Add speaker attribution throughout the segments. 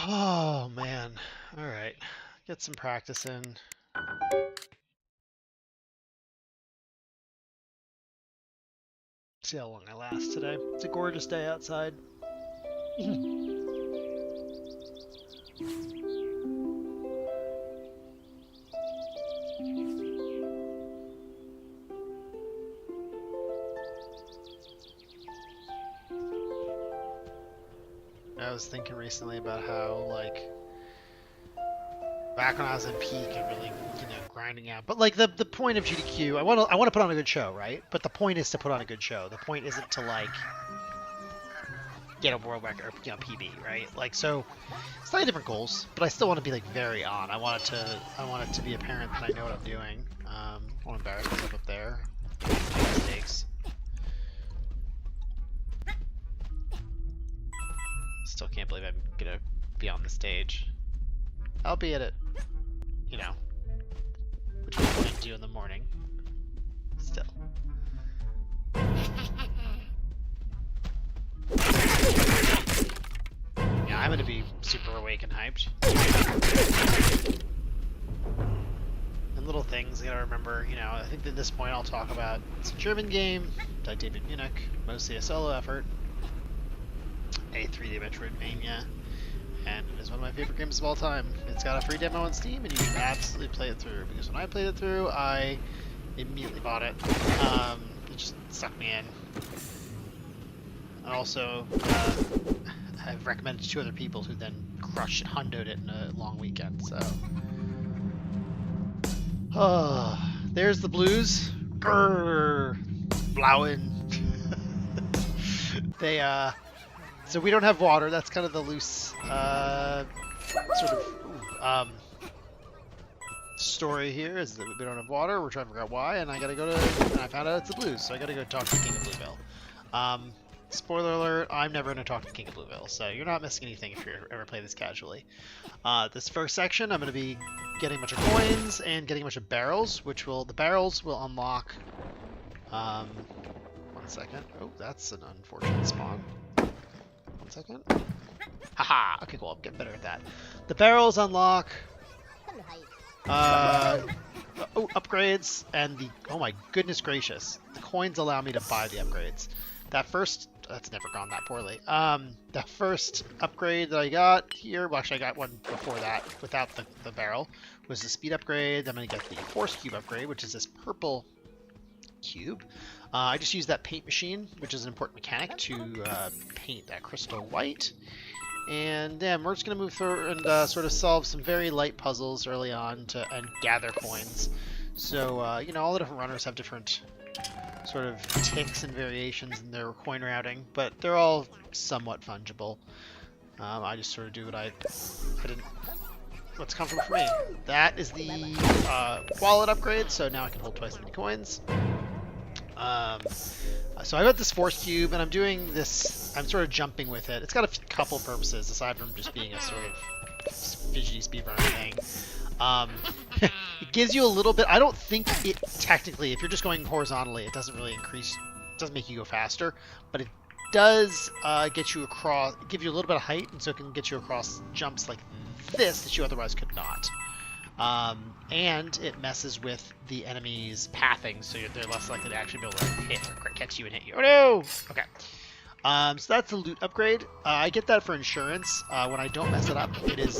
Speaker 1: Oh man. Alright. Get some practice in. See how long I last today. It's a gorgeous day outside. I was thinking recently about how, like, back when I was in peak and really, grinding out. But like the point of GDQ, I want to put on a good show, right? But the point is to put on a good show. The point isn't to like get a world record, or, PB, right? Like, so slightly different goals, but I still want to be like very on. I want it to be apparent that I know what I'm doing. I want to embarrass myself up there. Mistakes. Still can't believe I'm gonna be on the stage. Albeit it, which we wouldn't do in the morning. Still. Yeah, I'm gonna be super awake and hyped. And little things you gotta remember, I think at this point I'll talk about it's a German game, by David Munich, mostly a solo effort. A 3D Metroidvania. And it is one of my favorite games of all time. It's got a free demo on Steam, and you can absolutely play it through. Because when I played it through, I immediately bought it. It just sucked me in. And also, I've recommended it to other people who then crushed it, hundoed it in a long weekend. So, there's the blues. Grrr, Blauen. They So we don't have water. That's kind of the loose story here is that we don't have water. We're trying to figure out why, and I gotta go to. And I found out it's the blues, so I gotta go talk to the King of Blueville. Spoiler alert: I'm never gonna talk to the King of Blueville, so you're not missing anything if you ever play this casually. This first section, I'm gonna be getting a bunch of coins and getting a bunch of barrels, the barrels will unlock. 1 second. Oh, that's an unfortunate spawn. 1 second. Haha! Okay, cool. I'm getting better at that. The barrels unlock. Upgrades and oh my goodness gracious, the coins allow me to buy the upgrades. That's never gone that poorly. The first upgrade that I got here, well, actually I got one before that without the barrel, was the speed upgrade. I'm gonna get the force cube upgrade, which is this purple cube. I just use that paint machine, which is an important mechanic, to paint that crystal white. And then we're just going to move through and sort of solve some very light puzzles early on and gather coins. So, all the different runners have different sort of ticks and variations in their coin routing, but they're all somewhat fungible. I just sort of do what's comfortable for me. That is the wallet upgrade, so now I can hold twice as many coins. So I got this force cube, and I'm doing this. I'm sort of jumping with it. It's got a couple purposes aside from just being a sort of fidgety speedrun thing. It gives you a little bit. I don't think it technically, if you're just going horizontally, it doesn't really increase. It doesn't make you go faster, but it does get you across. Give you a little bit of height, and so it can get you across jumps like this that you otherwise could not. And it messes with the enemy's pathing, so they're less likely to actually be able to hit or catch you and hit you. Oh no! Okay. So that's the loot upgrade. I get that for insurance. When I don't mess it up, it is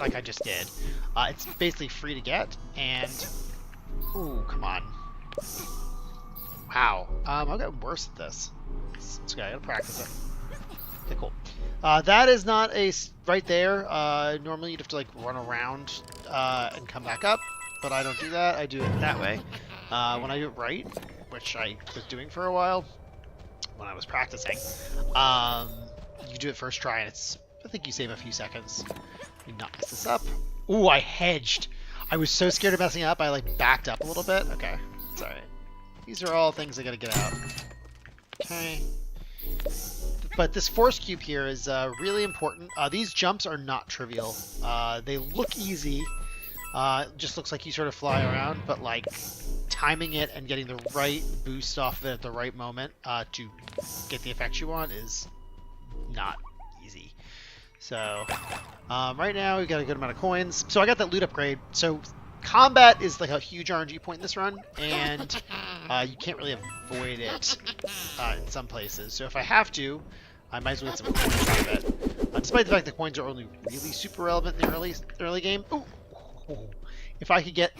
Speaker 1: like I just did. It's basically free to get, and ooh, come on. Wow. I've gotten worse at this. It's okay. I gotta practice it. Okay, cool. That is not right there. Normally you'd have to like run around and come back up, but I don't do that. I do it that way. When I do it right, which I was doing for a while when I was practicing, you do it first try, and I think you save a few seconds. You not mess this up. Ooh, I hedged. I was so scared of messing up, I like backed up a little bit. Okay, it's alright. These are all things I gotta get out. Okay. But this force cube here is really important. These jumps are not trivial. They look easy. It just looks like you sort of fly around, but like timing it and getting the right boost off of it at the right moment to get the effect you want is not easy. So Right now, we've got a good amount of coins. So I got that loot upgrade. So combat is like a huge RNG point in this run, and you can't really avoid it in some places. So if I have to, I might as well get some coins out of it. Despite the fact that coins are only really super relevant in the early game. Ooh. If I get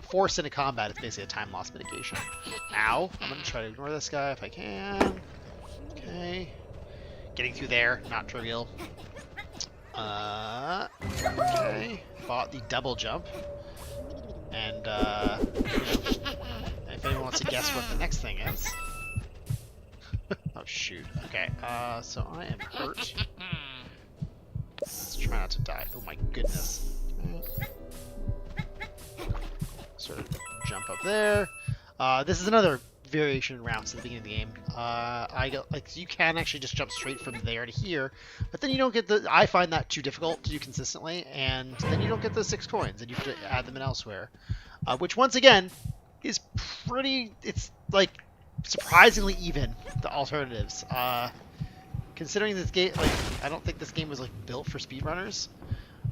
Speaker 1: forced into combat, it's basically a time loss mitigation. Ow! I'm gonna try to ignore this guy if I can. Okay. Getting through there, not trivial. Okay. Bought the double jump. And, you know, if anyone wants to guess what the next thing is. Oh, shoot. Okay, so I am hurt. Let's try not to die. Oh my goodness. Sort of jump up there. This is another variation in routes at the beginning of the game. You can actually just jump straight from there to here, but then you don't get the. I find that too difficult to do consistently, and then you don't get those 6 coins, and you have to add them in elsewhere, which once again is pretty. It's like surprisingly even the alternatives. Considering this game, like I don't think this game was like built for speedrunners.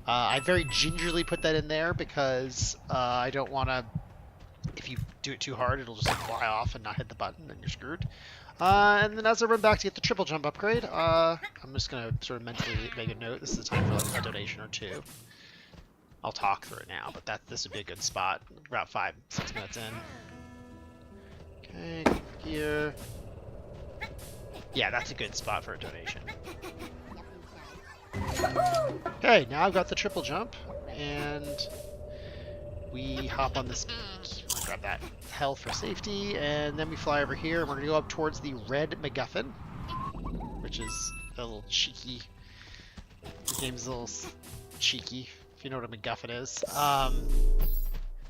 Speaker 1: I very gingerly put that in there because I don't want to. If you do it too hard, it'll just like, fly off and not hit the button, and you're screwed. And then as I run back to get the triple jump upgrade, I'm just gonna sort of mentally make a note. This is the time for like a donation or 2. I'll talk through it now, but this would be a good spot. About 5-6 minutes in. Okay, here. Yeah, that's a good spot for a donation. Okay, now I've got the triple jump, and we hop on this. I'll grab that health for safety, and then we fly over here, and we're gonna go up towards the red MacGuffin, which is a little cheeky. The game's a little cheeky, if you know what a MacGuffin is.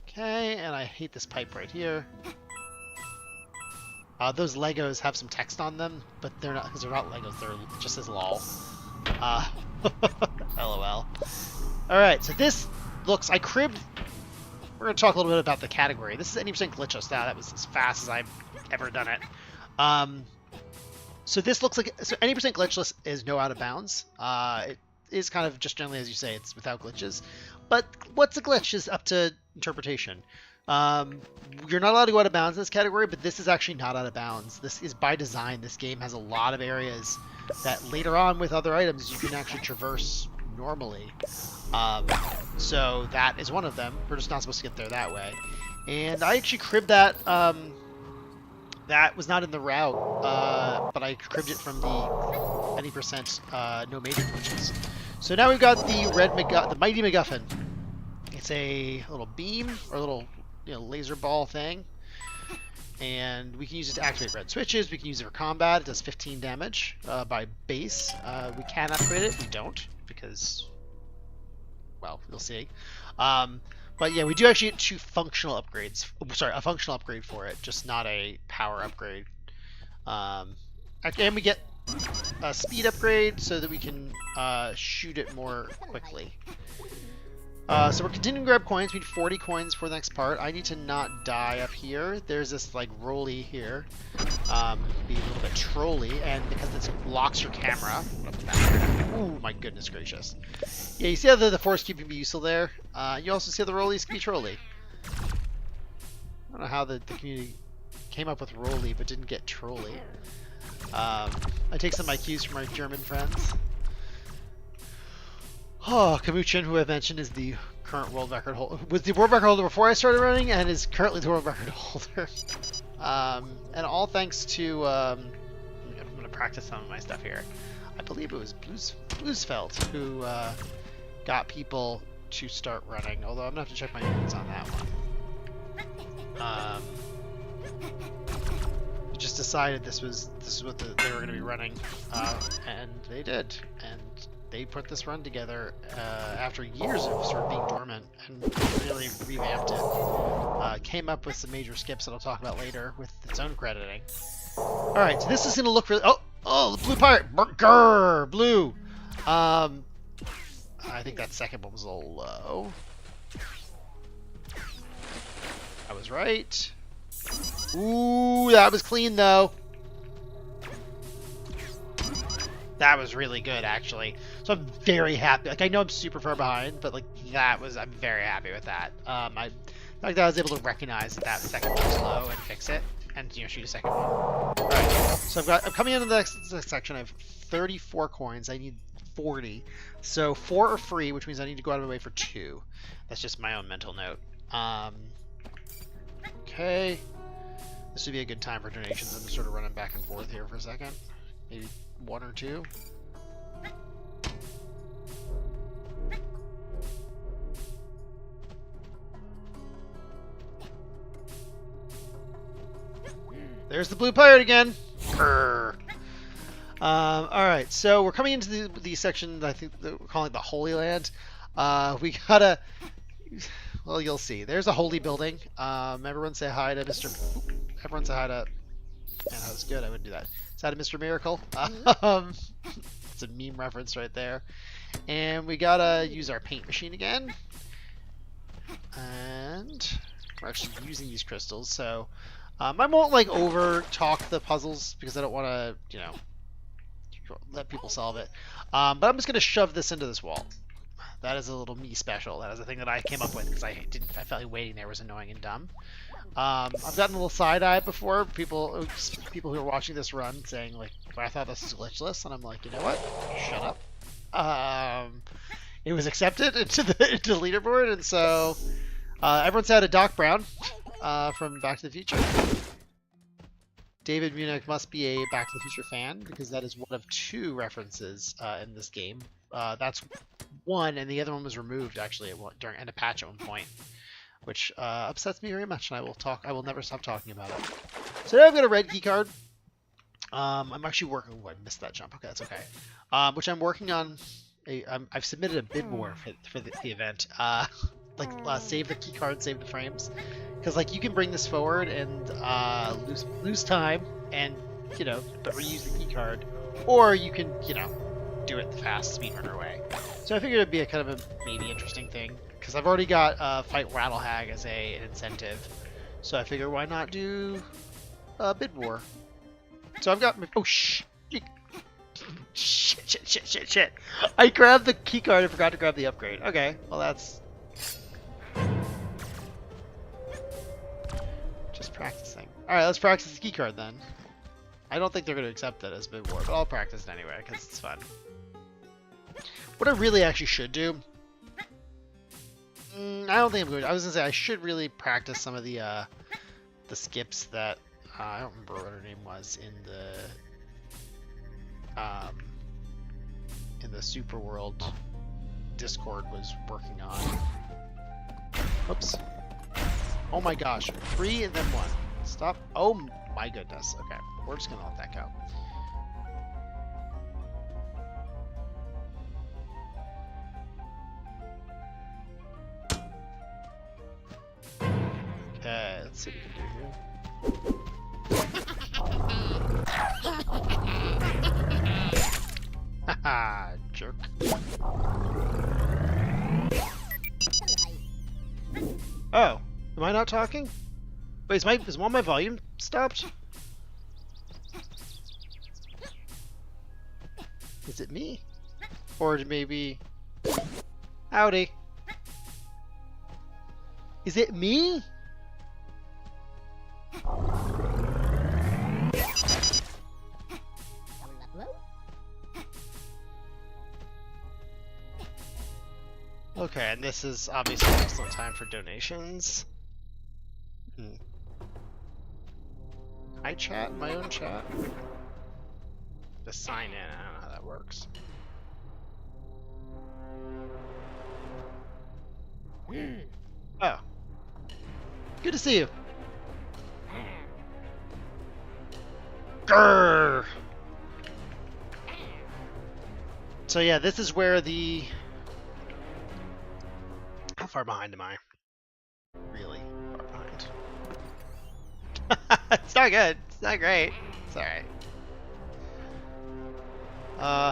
Speaker 1: Okay, and I hate this pipe right here. Those Legos have some text on them, but they're not, because they're not Legos, they're just as lol. LOL. Alright, so this looks, I cribbed, we're going to talk a little bit about the category. This is 80% glitchless now, that was as fast as I've ever done it. So this looks like, so 80% glitchless is no out of bounds. It is kind of just generally as you say, it's without glitches. But what's a glitch is up to interpretation. You're not allowed to go out of bounds in this category, but this is actually not out of bounds. This is by design. This game has a lot of areas that later on with other items you can actually traverse normally. So that is one of them. We're just not supposed to get there that way. And I actually cribbed that. That was not in the route, but I cribbed it from the 80% no mating glitches. So now we've got the mighty MacGuffin. It's a little beam or a little laser ball thing, and we can use it to activate red switches. We can use it for combat. It does 15 damage by base. We can upgrade it. We don't because, well, we'll see. But yeah, we do actually get 2 functional upgrades. Sorry, a functional upgrade for it, just not a power upgrade. And we get a speed upgrade so that we can shoot it more quickly. So we're continuing to grab coins. We need 40 coins for the next part. I need to not die up here. There's this like rolly here. Be a little bit trolly, and because this locks your camera. Ooh, my goodness gracious. Yeah, you see how the force keeping me useful there? You also see how the rollies can be trolly. I don't know how the community came up with rolly but didn't get trolly. I take some of my cues from our German friends. Oh, Kamuchin, who I mentioned, is the current world record holder. Was the world record holder before I started running, and is currently the world record holder. And all thanks to, I'm going to practice some of my stuff here. I believe it was Bluesfeld who got people to start running, although I'm going to have to check my notes on that one. Just decided this is what they were going to be running, and they did. And they put this run together after years of sort of being dormant and really revamped it. Came up with some major skips that I'll talk about later with its own crediting. Alright, so this is going to look really... Oh, the blue pirate! Grrr, blue! I think that second one was a little low. I was right. Ooh, that was clean, though. That was really good, actually. So So I'm very happy. Like, I know I'm super far behind, but like I'm very happy with that. I like that I was able to recognize that second one was low and fix it, and shoot a second one. All right. So I'm coming into the next section. I have 34 coins. I need 40. So 4 are free, which means I need to go out of my way for 2. That's just my own mental note. Okay. This would be a good time for donations. I'm just sort of running back and forth here for a second. Maybe 1 or 2. There's the blue pirate again. All right, so we're coming into the section that I think that we're calling the Holy Land. We gotta. Well, you'll see. There's a holy building. Everyone say hi to Mr. Everyone say hi to. Man, that was good. I wouldn't do that. Say hi to Mr. Miracle. It's a meme reference right there. And we gotta use our paint machine again. And we're actually using these crystals, so. I won't like over talk the puzzles because I don't want to, let people solve it. But I'm just gonna shove this into this wall. That is a little me special. That is a thing that I came up with because I felt like waiting there was annoying and dumb. I've gotten a little side eye before. People who are watching this run saying like, well, I thought this was glitchless, and I'm like, you know what? Shut up. It was accepted into the leaderboard, and so everyone's had a Doc Brown. From Back to the Future. David Munich must be a Back to the Future fan because that is one of 2 references in this game. That's one, and the other one was removed actually during a patch at one point, which upsets me very much, and I will never stop talking about it. So now I've got a red key card. I'm actually working. Oh, I missed that jump. Okay, that's okay. Which I'm working on. I've submitted a bid war for the event. Save the key card, save the frames. Because like you can bring this forward and lose time and but reuse the key card, or you can do it the fast speedrunner way. So I figured it'd be a kind of a maybe interesting thing because I've already got Fight Rattlehag as an incentive, so I figure why not do bid war. So I've got shit. I grabbed the key card and forgot to grab the upgrade. Okay, well that's. Just practicing. Alright, let's practice the keycard then. I don't think they're going to accept that as bid war, but I'll practice it anyway, because it's fun. What I really actually should do... I don't think I'm going to... I was going to say, I should really practice some of the skips that... I don't remember what her name was in the Super World Discord was working on. Oops. Oh my gosh. 3 and then 1. Stop. Oh my goodness. Okay. We're just going to let that go. Okay. Let's see what we can do here. Haha. Jerk. Oh. Am I not talking? Wait, is one of my volume stopped? Is it me? Or maybe... Howdy. Is it me? Okay, and this is obviously an excellent time for donations. I chat my own chat. Just sign in. I don't know how that works. Oh, good to see you. Grrr. So yeah, this is where the. How far behind am I? Really far behind. It's not good. It's not great. It's alright.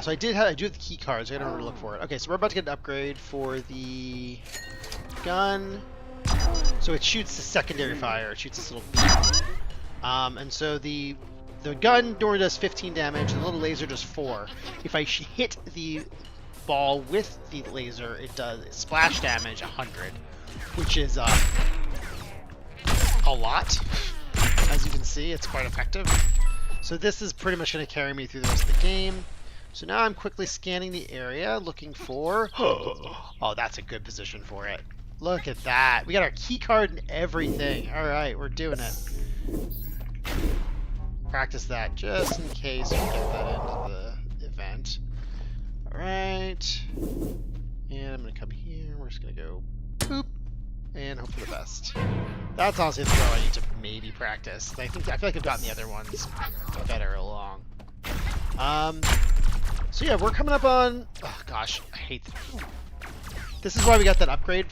Speaker 1: So I do have the key cards. I gotta remember to look for it. Okay, so we're about to get an upgrade for the gun. So it shoots the secondary fire. It shoots this little beam. And so the gun normally does 15 damage. The little laser does 4. If I hit the ball with the laser, it does splash damage 100, which is a lot. As you can see, it's quite effective. So this is pretty much going to carry me through the rest of the game. So now I'm quickly scanning the area, looking for... Oh, that's a good position for it. Look at that. We got our key card and everything. All right, we're doing it. Practice that just in case we get that into the event. All right. And I'm going to come here. We're just going to go boop and hope for the best. That's honestly the throw I need to maybe practice. I feel like I've gotten the other ones better along. So yeah, we're coming up on... Oh gosh, I hate this is why we got that upgrade,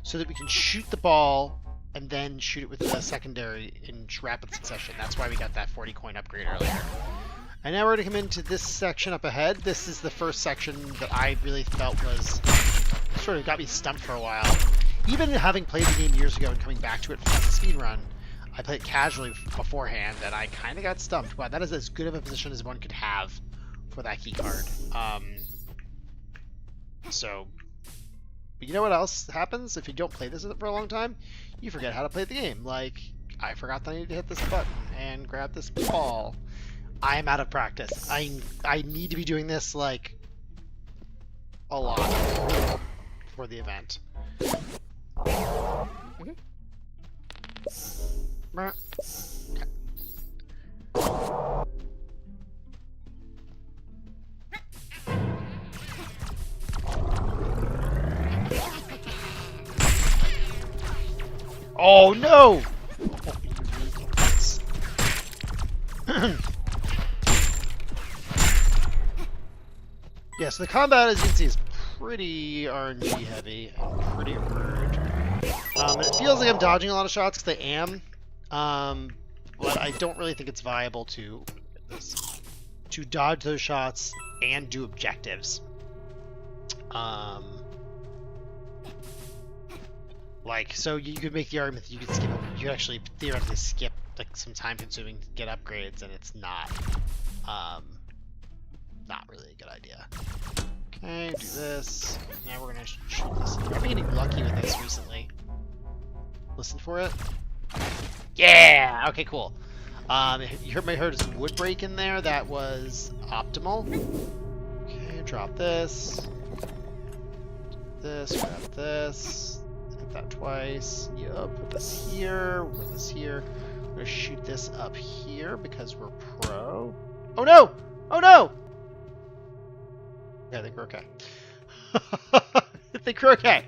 Speaker 1: so that we can shoot the ball and then shoot it with the secondary in rapid succession. That's why we got that 40 coin upgrade earlier. And now we're going to come into this section up ahead. This is the first section that I really felt was sort of got me stumped for a while. Even having played the game years ago and coming back to it as a speedrun, I played it casually beforehand, and I kind of got stumped. Wow, that is as good of a position as one could have for that key card. But you know what else happens if you don't play this for a long time? You forget how to play the game. Like, I forgot that I need to hit this button and grab this ball. I am out of practice. I need to be doing this, like, a lot for the event. Okay. Oh no! Yeah, so the combat, as you can see, is pretty RNG heavy and pretty rude. And it feels like I'm dodging a lot of shots because I am, but I don't really think it's viable to dodge those shots and do objectives. Like, so you could make the argument that you could skip, you could actually theoretically skip like some time-consuming to get upgrades, and it's not really a good idea. Okay, do this. Now we're gonna shoot this. I've been getting lucky with this recently. Listen for it. Yeah. Okay, cool. You heard some wood break in there. That was optimal. Okay, drop this. This. Grab this. Hit that twice. Yup. Put this here. Put this here. I'm gonna shoot this up here because we're pro. Oh no! Oh no! Yeah, I think we're okay. I think we're okay.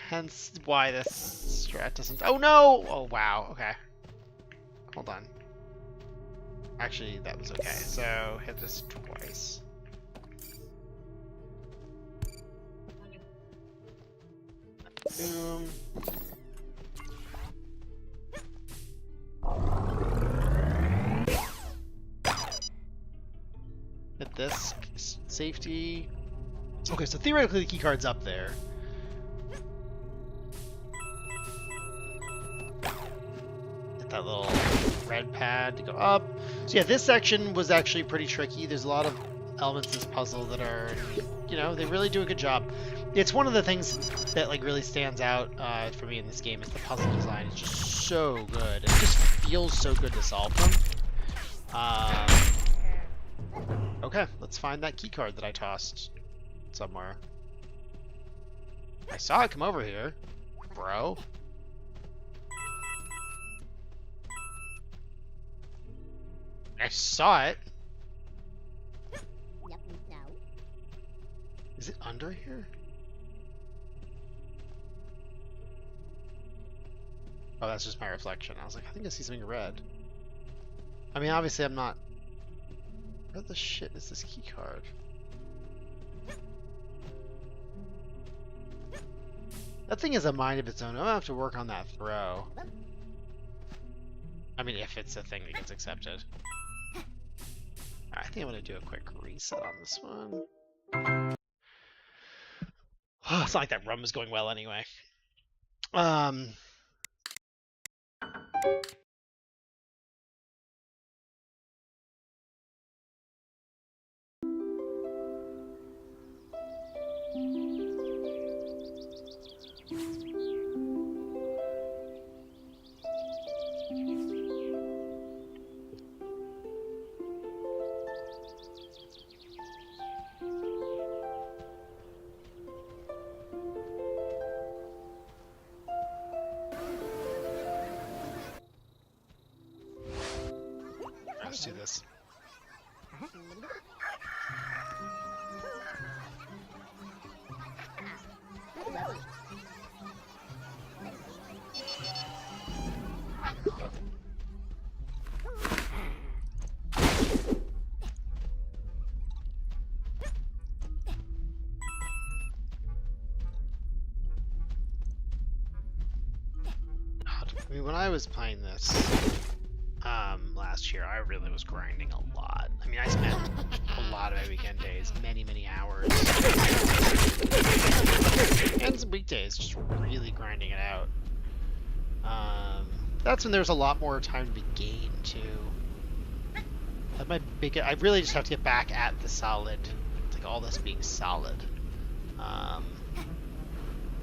Speaker 1: Hence why this strat doesn't... Oh no! Oh wow, okay. Hold on. Actually, that was okay. So, hit this twice. Boom. Hit this. Safety. Okay, so theoretically the key card's up there. Hit that little red pad to go up. So yeah, this section was actually pretty tricky. There's a lot of elements of this puzzle that are, you know, they really do a good job. It's one of the things that like really stands out for me in this game is the puzzle design is just so good. It just feels so good to solve them. Okay, let's find that key card that I tossed somewhere. I saw it come over here, bro. I saw it. Is it under here? Oh, that's just my reflection. I was like, I think I see something red. I mean, obviously I'm not... Where the shit is this key card? That thing is a mind of its own. I'm gonna have to work on that throw. I mean, if it's a thing that gets accepted. I think I'm gonna do a quick reset on this one. Oh, it's not like that run was going well anyway. do this. I mean, when I was playing this last year, I really was grinding a lot. I mean, I spent a lot of my weekend days, many hours, and some weekdays, just really grinding it out. That's when there's a lot more time to be gained too. I really just have to get back at the solid, like all this being solid.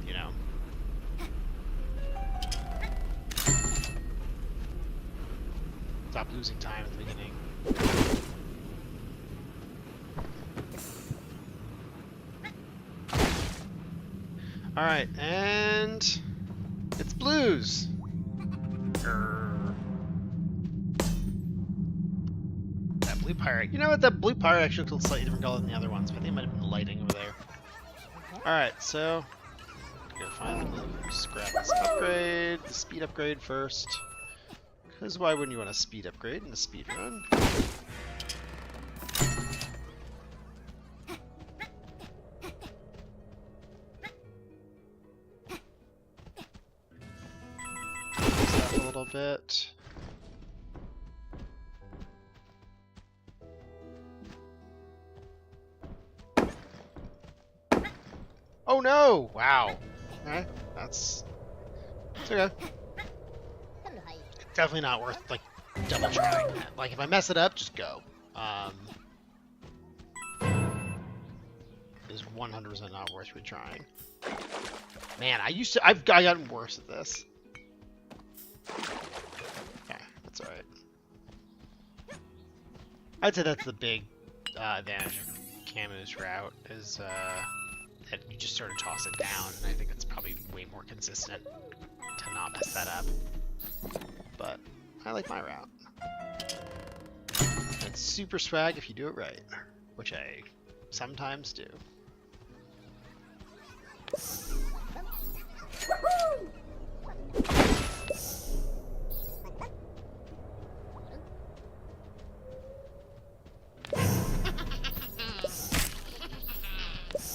Speaker 1: You know. Stop losing time at the beginning. Alright, and it's blues. That blue pirate. You know what? That blue pirate actually looks slightly different color than the other ones, but I think it might have been lighting over there. Alright, so go find the blues. Grab this upgrade, the speed upgrade first. Because why wouldn't you want a speed upgrade in a speed run? Up a little bit. Oh no! Wow. Okay, that's okay. Definitely not worth like double trying that. Like if I mess it up, just go. It's 100% not worth retrying. Man, I've gotten worse at this. Okay, that's alright. I'd say that's the big advantage of Camu's route is that you just sort of toss it down, and I think it's probably way more consistent to not mess that up. But I like my route. It's super swag if you do it right, which I sometimes do.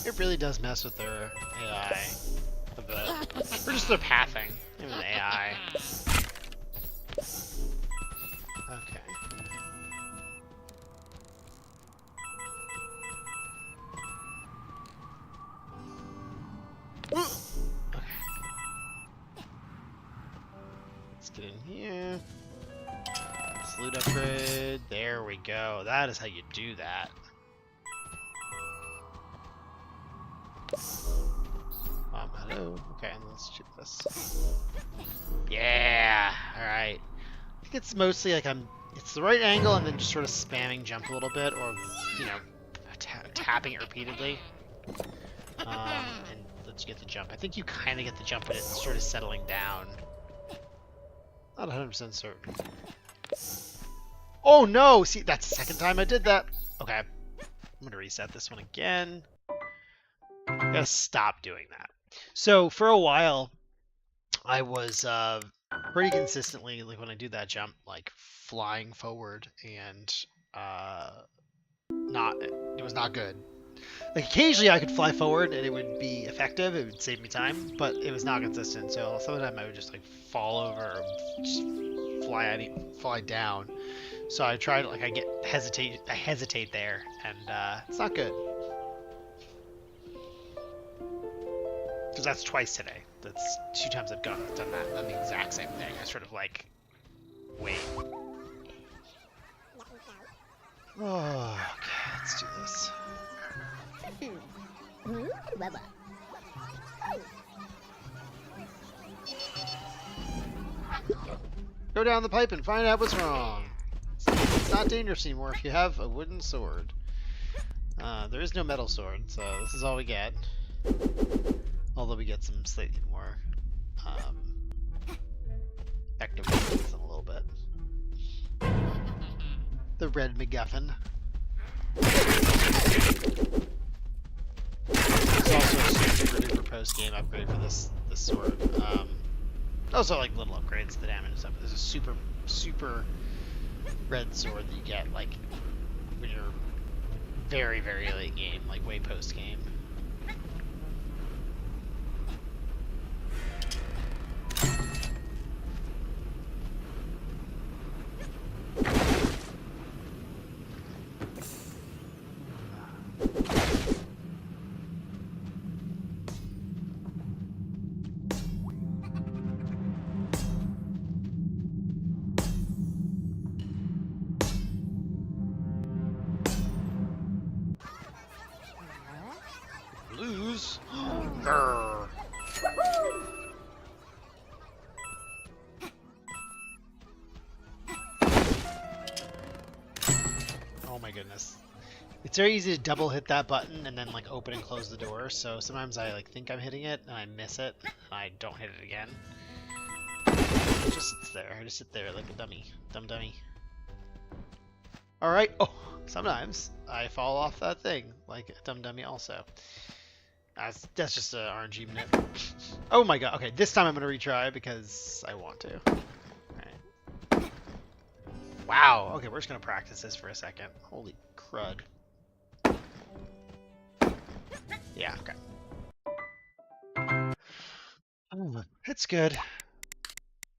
Speaker 1: It really does mess with their AI a bit. Or just their pathing. Even the AI. Okay. Okay. Let's get in here. Salute upgrade. There we go. That is how you do that. Hello. Okay, let's shoot this. Yeah. All right. I think it's mostly like it's the right angle and then just sort of spamming jump a little bit, or you know, tapping it repeatedly, and let's get the jump. I think you kind of get the jump, but it's sort of settling down. Not 100% certain. Oh no! See, that's the second time I did that. Okay, I'm gonna reset this one again. I gotta stop doing that. So for a while, I was pretty consistently, like when I do that jump, like flying forward, and it was not good. Like occasionally I could fly forward and it would be effective, it would save me time, but it was not consistent. So sometimes I would just like fall over or just fly down. So I tried, like I hesitate there, and it's not good. Because that's twice today. That's 2 times I've done the exact same thing. I sort of like, wait. Oh, okay, let's do this. Go down the pipe and find out what's wrong. It's not dangerous anymore if you have a wooden sword. There is no metal sword, so this is all we get. Although we get some slightly more effective weapons in a little bit. The red MacGuffin. There's also a super duper post game upgrade for this sword. Also like little upgrades to the damage and stuff. There's a super red sword that you get like when you're very late game, like way post game. Lose. Grr. Oh my goodness. It's very easy to double hit that button and then like open and close the door, so sometimes I like think I'm hitting it and I miss it and I don't hit it again. It just sits there. I just sit there like a dummy. Dummy. Alright. Oh, sometimes I fall off that thing like a dummy also. That's just an RNG minute. Oh my god. Okay, this time I'm going to retry because I want to. Alright. Wow. Okay, we're just going to practice this for a second. Holy crud. Yeah, okay. Oh, it's good.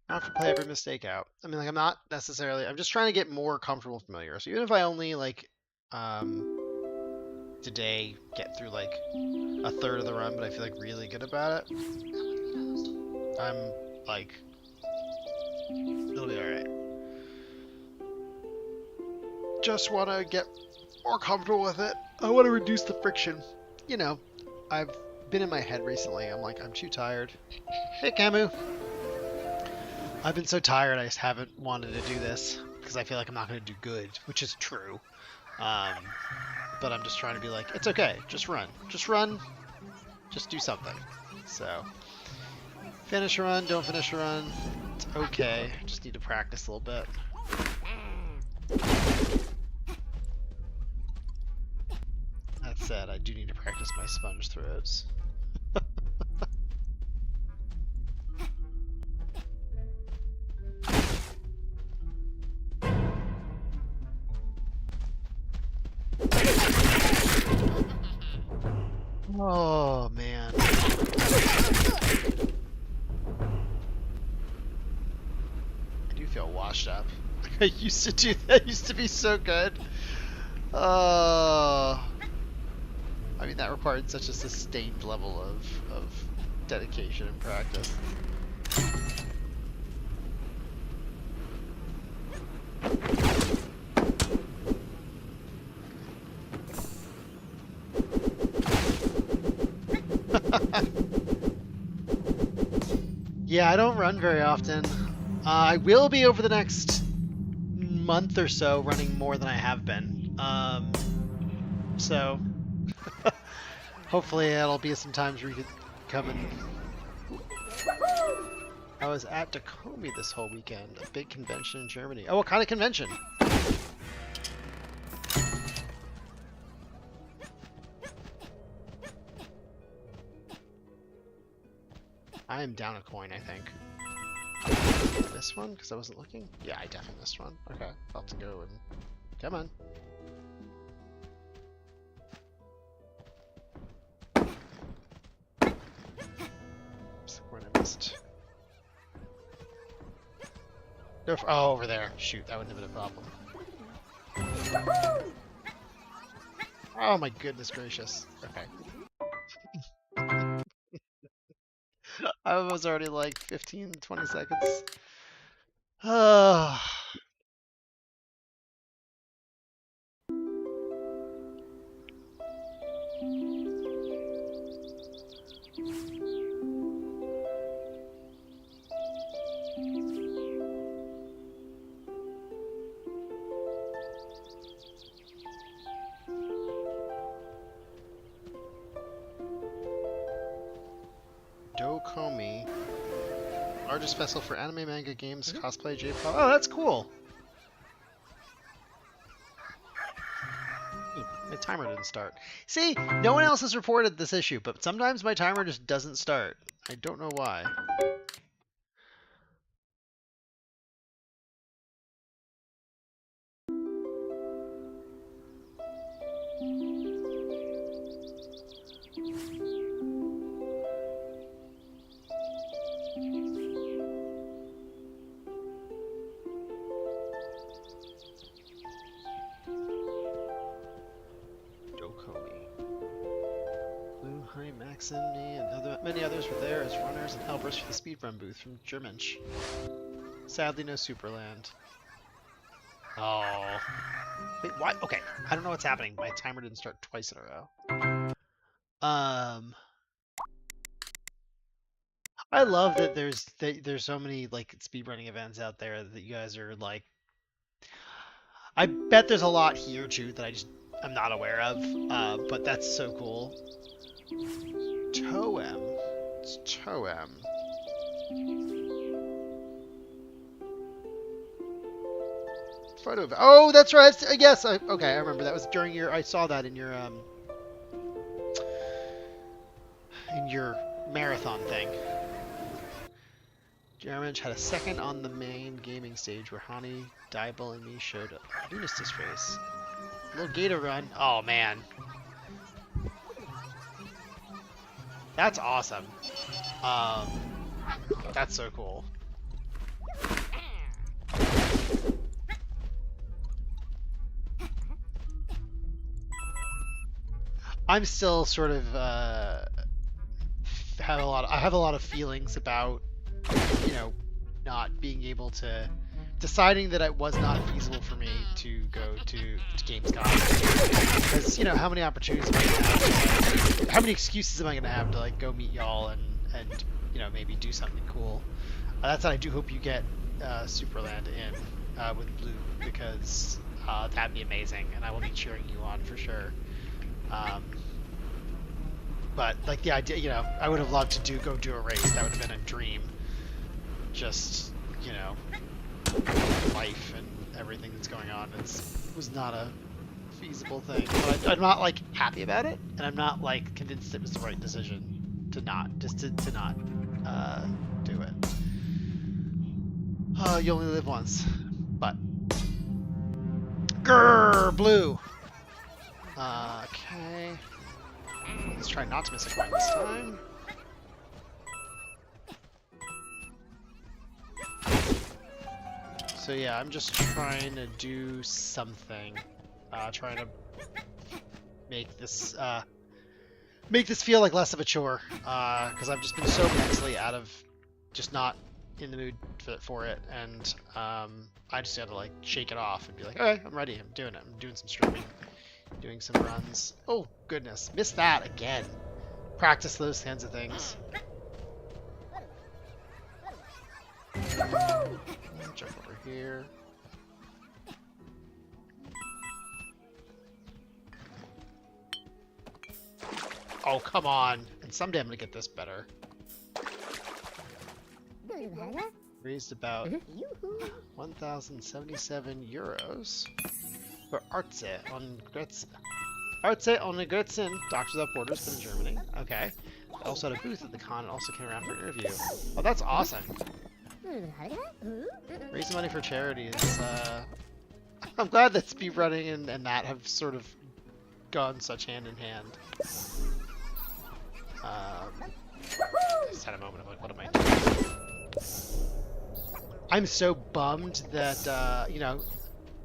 Speaker 1: I don't have to play every mistake out. I mean, like, I'm not necessarily... I'm just trying to get more comfortable and familiar. So even if I only, like, today get through, like, a third of the run, but I feel, like, really good about it, I'm, like... It'll be alright. Just want to get more comfortable with it. I want to reduce the friction. You know, I've been in my head recently. I'm like, I'm too tired. Hey, Camu. I've been so tired, I just haven't wanted to do this because I feel like I'm not going to do good, which is true. But I'm just trying to be like, it's okay. Just run. Just run. Just do something. So, finish a run, don't finish a run. It's okay. Just need to practice a little bit. That said, I do need to practice my sponge throws. Oh man. I do feel washed up. I used to do that. Used to be so good. I mean, that required such a sustained level of dedication and practice. Yeah, I don't run very often. I will be over the next month or so running more than I have been. So hopefully that'll be some times where you could come and... I was at Tacoma this whole weekend, a big convention in Germany. Oh, what kind of convention? I am down a coin, I think. This one? Because I wasn't looking? Yeah, I definitely missed one. Okay, I'll have to go and... Come on. What's the coin I missed? No, oh, over there. Shoot, that wouldn't have been a problem. Oh my goodness gracious. Okay. I was already like 15, 20 seconds. Dokomi. Largest festival for anime, manga, games, cosplay, J-pop. Oh, that's cool. My timer didn't start. See, no one else has reported this issue, but sometimes my timer just doesn't start. I don't know why. And many others were there as runners and helpers for the speedrun booth from Germansch. Sadly, no Supraland. Oh. Wait, why? Okay, I don't know what's happening. My timer didn't start twice in a row. I love that there's so many like speedrunning events out there that you guys are like. I bet there's a lot here too that I'm not aware of. But that's so cool. Toem. It's Toem. Photo of, oh, that's right. Yes. Okay, I remember. That was during your. I saw that in your marathon thing. Germansch had a second on the main gaming stage where Hani, Dybel, and me showed up. Unistis race. Little Gator run. Oh man. That's awesome. That's so cool. I'm still sort of I have a lot of feelings about, you know, not being able to, deciding that it was not feasible for me to go to Gamescom, because, you know, how many opportunities am I gonna have how many excuses am I gonna have to like go meet y'all and you know, maybe do something cool. That's what I do hope you get Supraland in with Blue, because that'd be amazing, and I will be cheering you on for sure. But like the idea, you know, I would have loved to go do a race. That would have been a dream. Just, you know, life and everything that's going on, was not a feasible thing. But I'm not like happy about it, and I'm not like convinced it was the right decision to not do it. You only live once, but grrr, Blue. Okay. Let's try not to miss a coin this time. So yeah, I'm just trying to do something. Trying to make this feel like less of a chore. Because I've just been so mentally out of, just not in the mood for it, and I just had to like shake it off and be like, okay, I'm ready. I'm doing it. I'm doing some streaming. Doing some runs. Oh, goodness. Missed that again. Practice those kinds of things. Jump over here. Oh, come on. And someday I'm going to get this better. Raised about 1,077 euros. For Arze on Gretzen. Arze on Gretzen, Doctors Without Borders, but in Germany. Okay. I also had a booth at the con and also came around for an interview. Oh, that's awesome. Raising money for charity is, I'm glad that speedrunning and that have sort of gone such hand in hand. Just had a moment of like, what am I doing? I'm so bummed that, you know,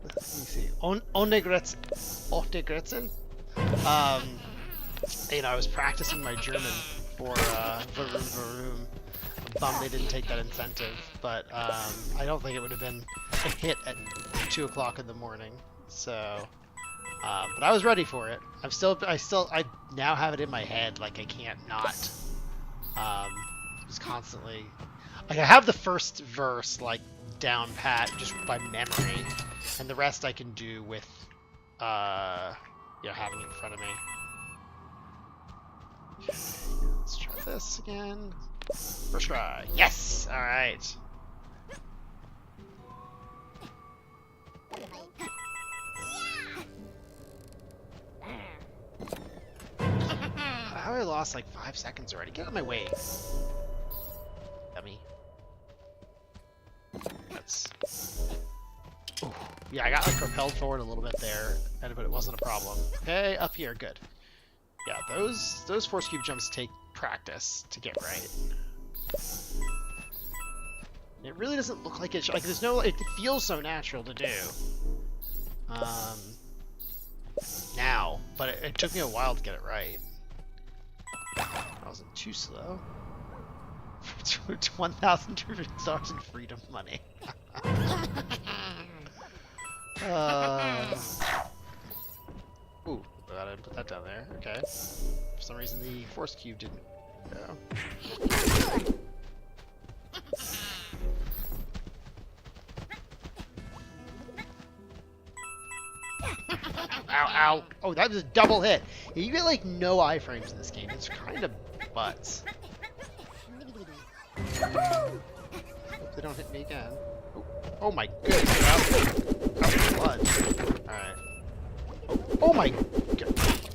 Speaker 1: let me see. Ohne Grenzen. You know, I was practicing my German for Varoom. I'm bummed they didn't take that incentive, but I don't think it would have been a hit at 2 o'clock in the morning. So, but I was ready for it. I now have it in my head. Like I can't not. Just constantly. Like I have the first verse like down pat just by memory. And the rest I can do with, you know, having it in front of me. Let's try this again. First try. Yes! Alright. probably lost like 5 seconds already. Get out of my way. Dummy. That's... Ooh. Yeah, I got like propelled forward a little bit there, but it wasn't a problem. Okay, up here, good. Yeah, those force cube jumps take practice to get right. It really doesn't look like it. Like there's no. It feels so natural to do. Now, but it took me a while to get it right. I wasn't too slow. $1,250 in freedom money. Ooh, I didn't put that down there. Okay. For some reason, the force cube didn't go. Ow, ow. Oh, that was a double hit. You get like no iframes in this game. It's kind of butts. Hope they don't hit me again. Oh my goodness. That was blood. Alright. Oh my god.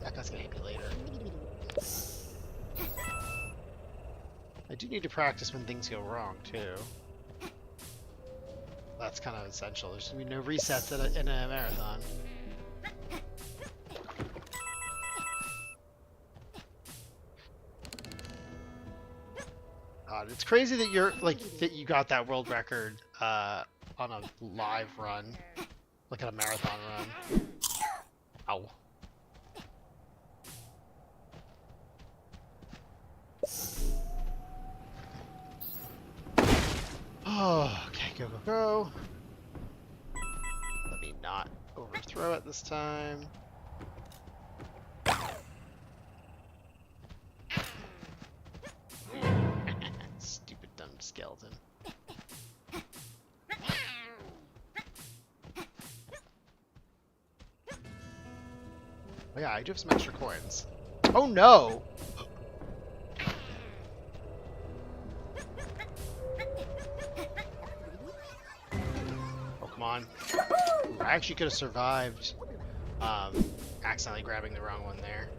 Speaker 1: That guy's gonna hit me later. I do need to practice when things go wrong, too. That's kind of essential. There's gonna be no resets in a marathon. God, it's crazy that you got that world record on a live run, like at a marathon run. Ow. Oh, okay, go, go, go. Let me not overthrow it this time. Stupid dumb skeleton. Oh yeah, I do have some extra coins. Oh no! Oh, come on. Ooh, I actually could have survived accidentally grabbing the wrong one there.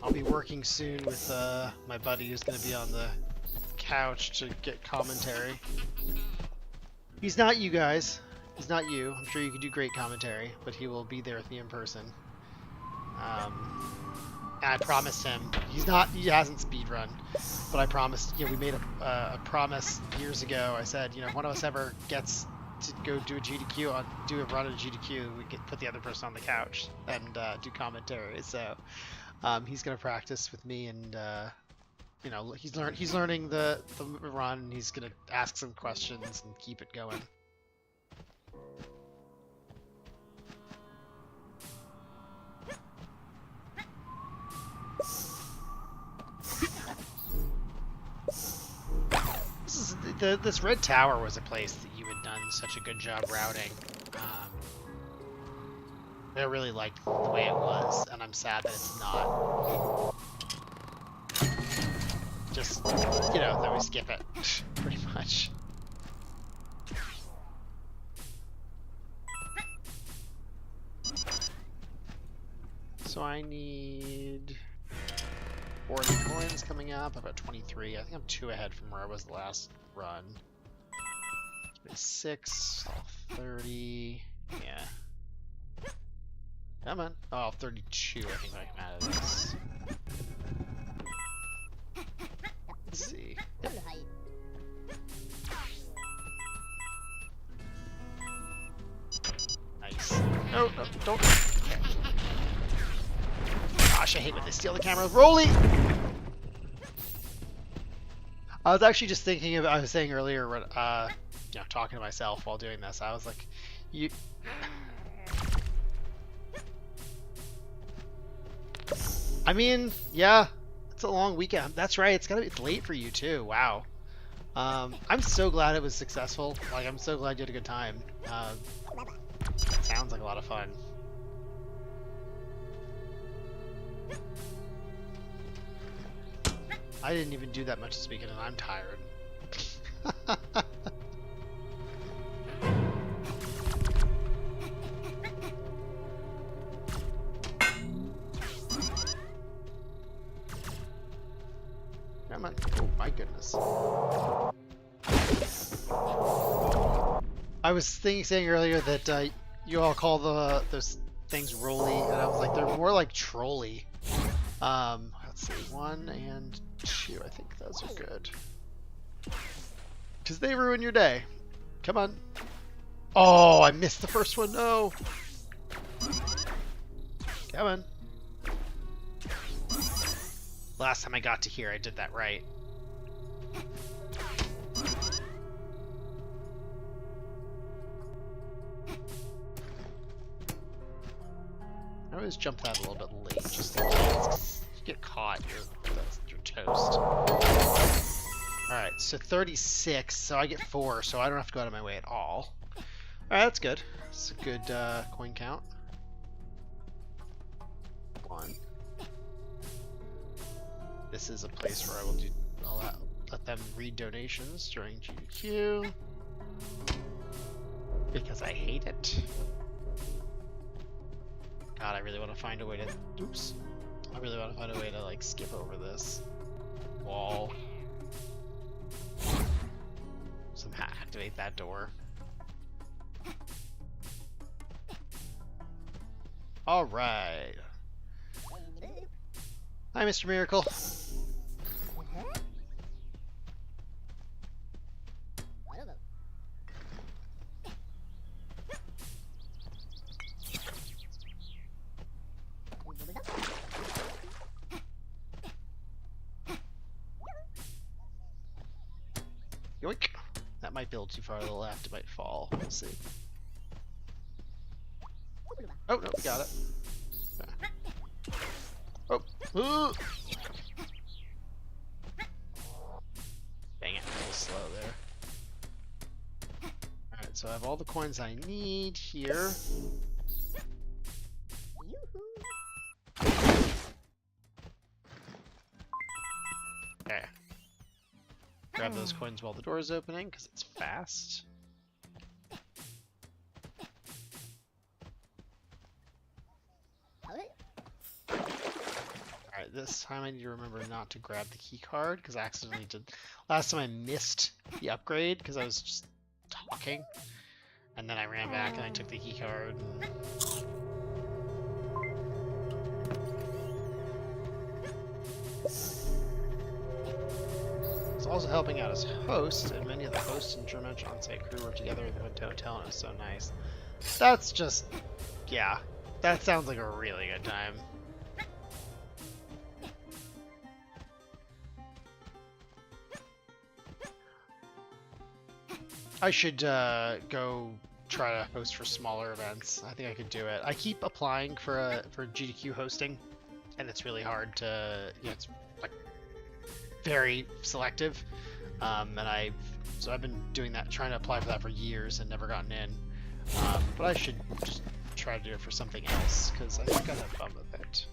Speaker 1: I'll be working soon with my buddy who's going to be on the couch to get commentary. He's not you guys. He's not you. I'm sure you could do great commentary, but he will be there with me in person. And I promised him. He hasn't speedrun, but I promised. We made a promise years ago. I said, if one of us ever gets to go do a GDQ, do a run at a GDQ, we could put the other person on the couch and do commentary. So he's gonna practice with me, and he's learning the run. And he's gonna ask some questions and keep it going. This red tower was a place that you had done such a good job routing. I really liked the way it was, and I'm sad that it's not. Just, that we skip it, pretty much. So I need 40 coins coming up. I've got 23. I think I'm 2 ahead from where I was the last run. 6, 30. Yeah. Come on. Oh, 32. I think I can add this. Let's see. Yep. Nice. No, don't. Okay. Gosh, I hate when they steal the camera. Rolly! I was actually just thinking of, I was saying earlier, talking to myself while doing this, I was like, I mean, yeah, it's a long weekend. That's right, it's late for you too, wow. I'm so glad it was successful. Like, I'm so glad you had a good time. It sounds like a lot of fun. I didn't even do that much this weekend, and I'm tired. Come on. Oh my goodness. I was saying earlier that you all call those things rolly, and I was like, they're more like trolly. Let's see, 1 and 2. I think those are good. Because they ruin your day. Come on. Oh, I missed the first one. No. Come on. Last time I got to here, I did that right. I always jump that a little bit late, just in case you get caught, you're toast. Alright, so 36, so I get 4, so I don't have to go out of my way at all. Alright, that's good. It's a good coin count. 1. This is a place where I will let them read donations during GDQ. Because I hate it. God, I really want to find a way to... Oops. I really want to find a way to, like, skip over this wall. Somehow activate that door. Alright. Hi, Mr. Miracle. Yoink. That might be a little too far to the left. It might fall. We'll see. Oh, no, we got it. Oh. Ooh. Dang it, a little slow there. Alright, so I have all the coins I need here. Okay. Grab those coins while the door is opening, because it's fast. Alright, this time I need to remember not to grab the key card, because I accidentally did. Last time I missed the upgrade, because I was just talking. And then I ran back and I took the key card. And... also helping out as host, and many of the hosts and German on-site crew work together in the hotel, and it was so nice. That's just, yeah, that sounds like a really good time. I should go try to host for smaller events. I think I could do it. I keep applying for GDQ hosting, and it's really hard to, you know, it's like very selective, so I've been doing that, trying to apply for that for years and never gotten in. But I should just try to do it for something else, because I think I'd have fun with it.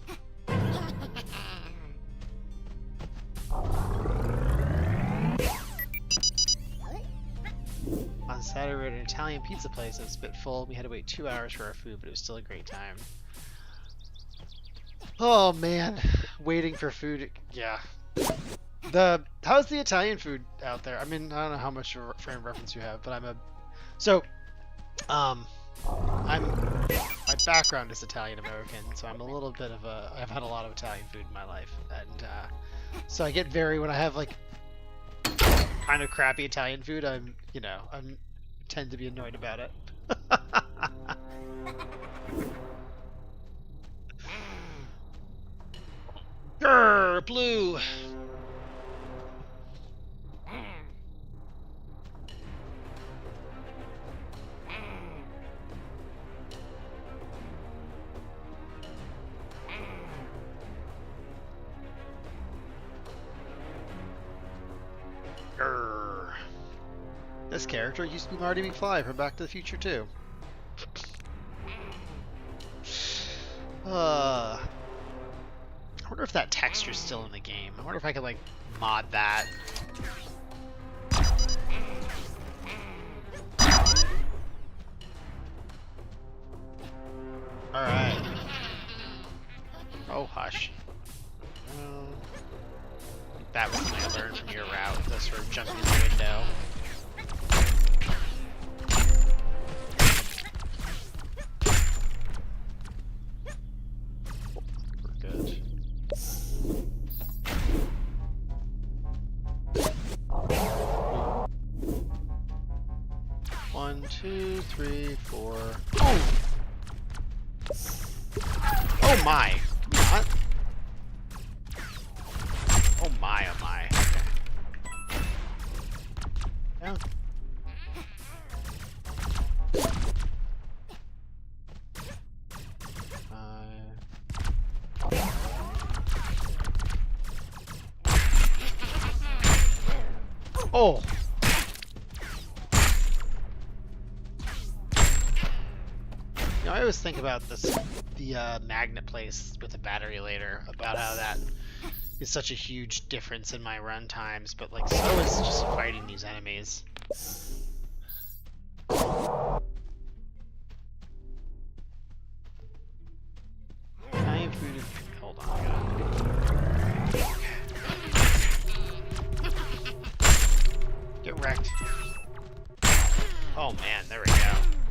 Speaker 1: On Saturday, we were at an Italian pizza place. It was a bit full. We had to wait 2 hours for our food, but it was still a great time. Oh man, waiting for food. Yeah. How's the Italian food out there? I mean, I don't know how much frame of reference you have, but my background is Italian American, so I'm a little bit of I've had a lot of Italian food in my life, and so I get when I have like kind of crappy Italian food, I tend to be annoyed about it. Grrr, blue. Grrr. This character used to be Marty McFly from Back to the Future 2. I wonder if that texture's still in the game. I wonder if I could like mod that. Alright. Oh hush. That was something I learned. 1, 2, 3, 4. Oh! Oh my! What? Oh my, oh my. Okay. Yeah. Oh! You know, I always think about this, the magnet place with the battery later, about how that is such a huge difference in my run times, but like so is just fighting these enemies. Hold on. Get wrecked. Oh man, there we go.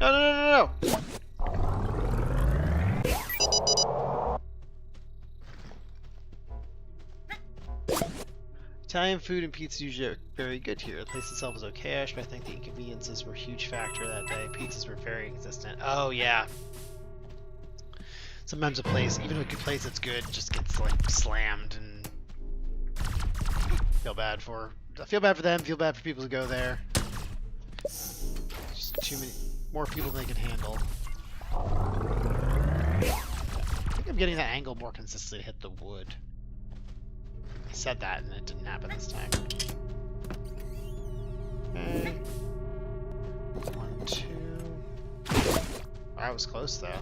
Speaker 1: No, no, no, no, no! Italian food and pizza usually are very good here. The place itself was okay-ish, but I think the inconveniences were a huge factor that day. Pizzas were very inconsistent. Oh yeah. Sometimes a place, even a good place that's good, just gets like slammed, and feel bad for them, feel bad for people who go there. Just too many more people than they can handle. I think I'm getting that angle more consistently to hit the wood. I said that and it didn't happen this time. Okay. 1, 2. Oh, that was close though.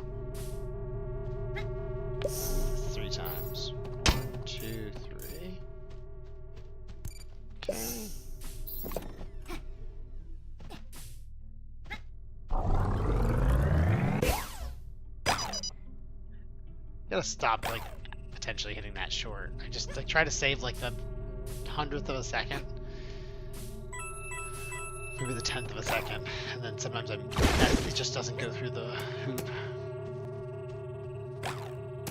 Speaker 1: 3 times. 1, 2, 3. Okay. Gotta stop like potentially hitting that short. I just like try to save like the 100th of a second, maybe the 10th of a second, and then sometimes it just doesn't go through the hoop.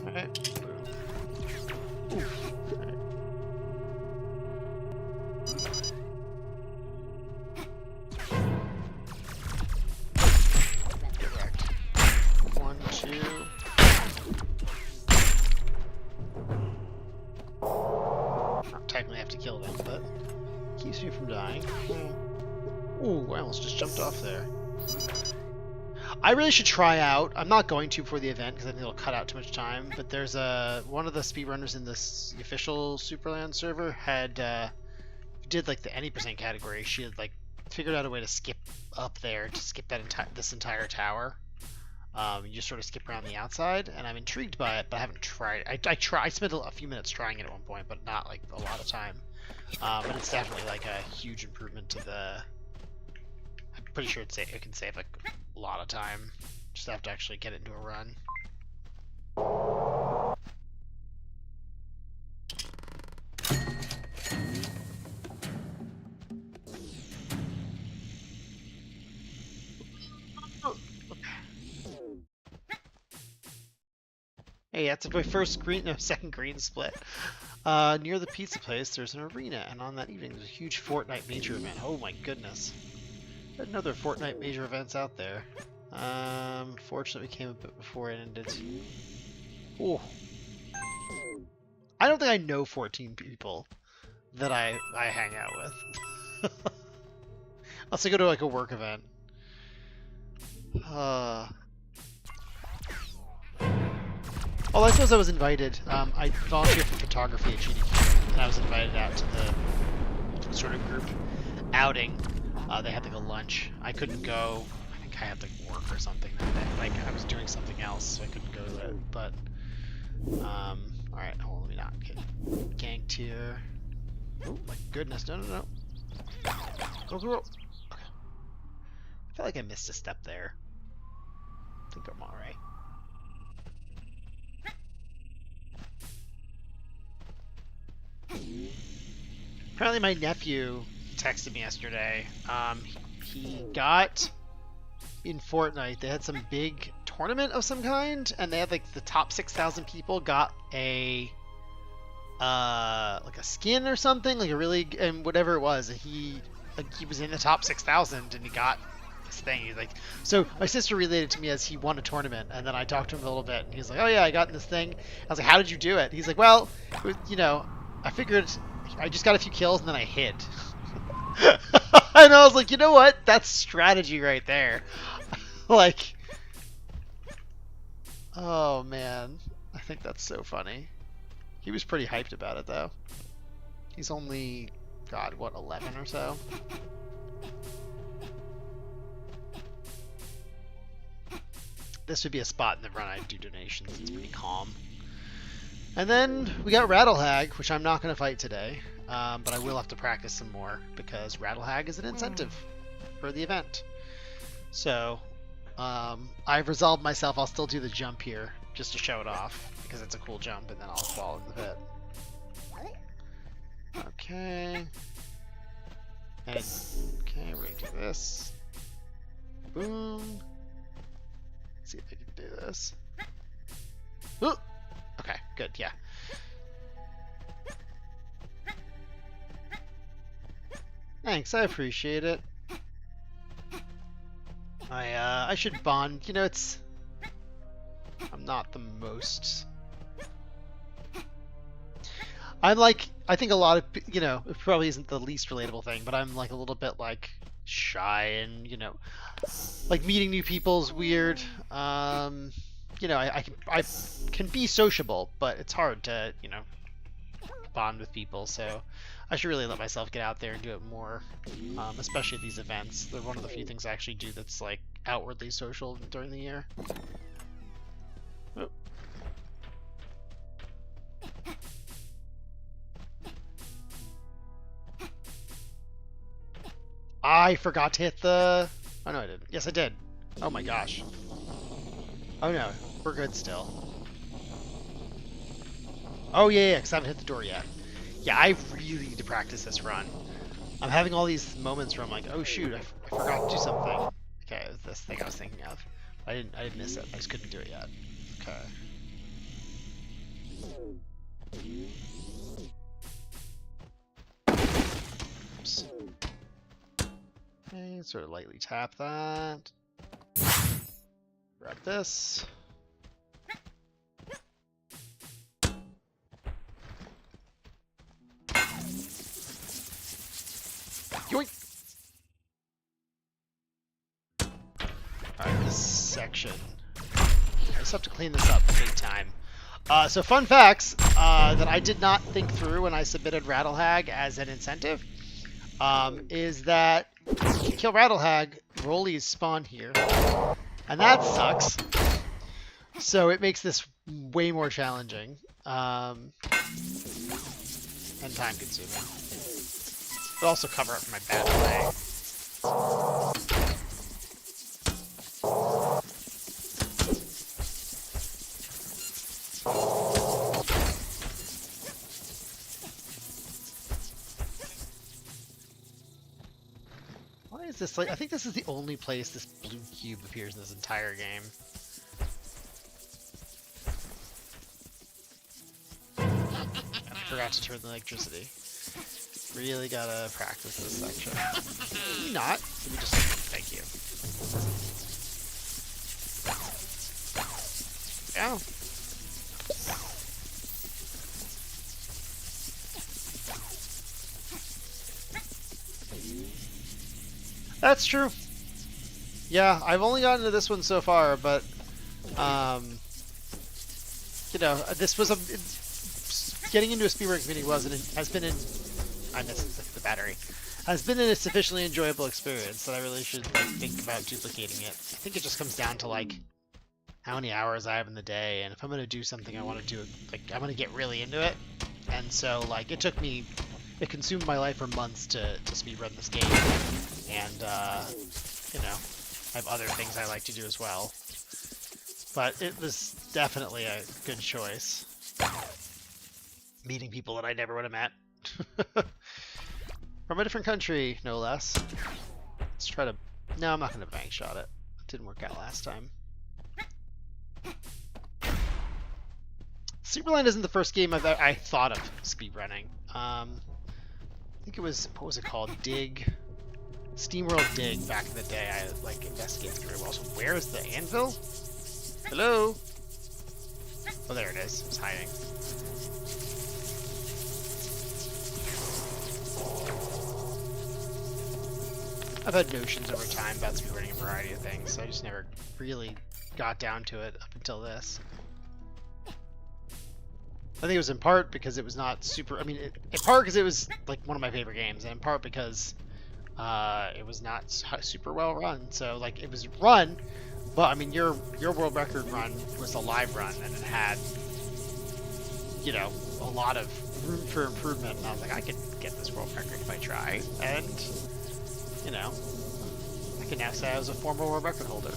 Speaker 1: All right. Boom. Oof. All right. Get wrecked. 1, 2. Technically have to kill them, but keeps me from dying. Ooh, I almost just jumped off there. I really should try out. I'm not going to before the event because I think it'll cut out too much time. But there's one of the speedrunners in this official Supraland server did like the any % category. She had like figured out a way to skip up there to skip that this entire tower. You just sort of skip around the outside, and I'm intrigued by it, but I haven't tried. I spent a few minutes trying it at one point, but not like a lot of time. But it's definitely like a huge improvement to the. I'm pretty sure it can save like a lot of time. Just have to actually get it into a run. Hey, that's my second green split. Near the pizza place, there's an arena, and on that evening, there's a huge Fortnite major event. Oh my goodness. Another Fortnite major events out there. Fortunately, we came a bit before it ended. Oh. I don't think I know 14 people that I hang out with. Unless I go to like a work event. Oh, I suppose I was invited. I volunteer for photography at SGDQ, and I was invited out to the sort of group outing. They had like a lunch. I couldn't go. I think I had to work or something that day. Like I was doing something else, so I couldn't go to it. But all right, hold on, let me not get ganked here. Oh my goodness! No, no, no! Go, go, go! Okay. I feel like I missed a step there. I think I'm all right. Apparently my nephew texted me yesterday. He got in Fortnite, they had some big tournament of some kind, and they had like the top 6,000 people got a like a skin or something, like a really, and whatever it was, and he was in the top 6,000 and he got this thing. He's like, so my sister relayed it to me as he won a tournament, and then I talked to him a little bit, and he's like, oh yeah, I got in this thing. I was like, how did you do it? He's like, well, it was, you know, I figured I just got a few kills and then I hid. And I was like, you know what? That's strategy right there. Like, oh man, I think that's so funny. He was pretty hyped about it though. He's only, God, what, 11 or so? This would be a spot in the run I'd do donations. It's pretty calm. And then we got Rattlehag, which I'm not going to fight today, but I will have to practice some more because Rattlehag is an incentive for the event. So I've resolved myself. I'll still do the jump here just to show it off because it's a cool jump, and then I'll fall in the pit. Okay. And, okay, we're going to do this. Boom. Let's see if I can do this. Ooh! Okay, good, yeah. Thanks, I appreciate it. I should bond. You know, I'm not the most... I'm like, I think a lot of, you know, it probably isn't the least relatable thing, but I'm like a little bit like shy and, you know, like meeting new people is weird. You know, I can be sociable, but it's hard to, you know, bond with people. So I should really let myself get out there and do it more, especially at these events. They're one of the few things I actually do that's like outwardly social during the year. Oh. I forgot to hit the... Oh, no, I didn't. Yes, I did. Oh, my gosh. Oh, no. We're good still. Oh, yeah, because I haven't hit the door yet. Yeah, I really need to practice this run. I'm having all these moments where I'm like, oh, shoot, I forgot to do something. Okay, it was this thing I was thinking of. I didn't miss it. I just couldn't do it yet. Okay. Oops. Okay, sort of lightly tap that. Grab this. Yoink! Alright, this section. I just have to clean this up big time. So fun facts that I did not think through when I submitted Rattlehag as an incentive is that if you kill Rattlehag, rollies spawn here. And that sucks. So it makes this way more challenging. And time consuming. But also cover up for my bad play. Why is this like... I think this is the only place this blue cube appears in this entire game. I forgot to turn the electricity. Really gotta practice this section. Maybe not. Let me just... Thank you. Ow. That's true. Yeah, I've only gotten to this one so far, but you know, this was getting into a speedrun community has been I missed the battery. Has been a sufficiently enjoyable experience that I really should like think about duplicating it. I think it just comes down to like how many hours I have in the day, and if I'm gonna do something I want to do, like I'm gonna get really into it. And so like it consumed my life for months to speedrun this game, and you know, I have other things I like to do as well. But it was definitely a good choice. Meeting people that I never would have met. From a different country, no less. Let's try to... No, I'm not going to bank shot it. It didn't work out last time. Supraland isn't the first game I thought of speedrunning. I think it was... What was it called? Dig SteamWorld Dig back in the day, I like investigated very well. So where's the anvil? Hello? Oh, there it is. It's hiding. I've had notions over time about speedrunning a variety of things, so I just never really got down to it up until this. I think it was in part because it was not super. I mean, in part because it was like one of my favorite games, and in part because it was not super well run. So like it was run, but I mean your world record run was a live run, and it had, you know, a lot of room for improvement. And I was like, I could get this world record if I try, and you know, I can now say I was a former world record holder.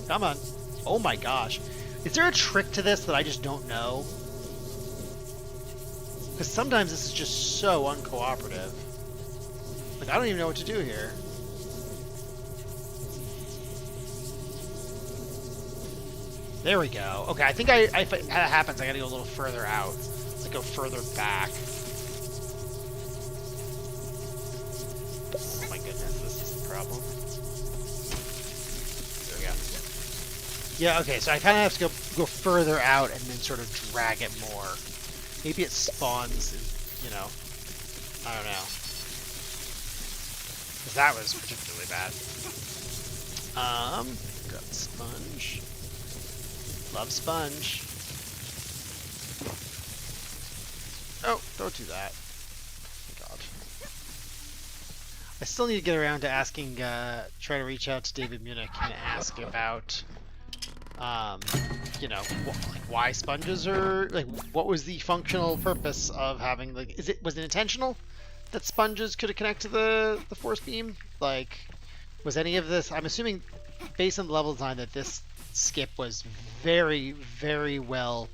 Speaker 1: Come on! Oh my gosh! Is there a trick to this that I just don't know? Because sometimes this is just so uncooperative. Like, I don't even know what to do here. There we go. Okay, I think if that happens, I gotta go a little further out. Let's go further back. Oh my goodness, this is the problem. There we go. Yeah, okay, so I kind of have to go further out and then sort of drag it more. Maybe it spawns, you know, I don't know. Because that was particularly bad. Got sponge. Love sponge. Oh, don't do that. Oh, God. I still need to get around to asking, try to reach out to David Munich and ask about, you know, like why sponges are, like, what was the functional purpose of having, like, was it intentional that sponges could connect to the force beam? Like, was any of this, I'm assuming based on the level design that this skip was very, very well,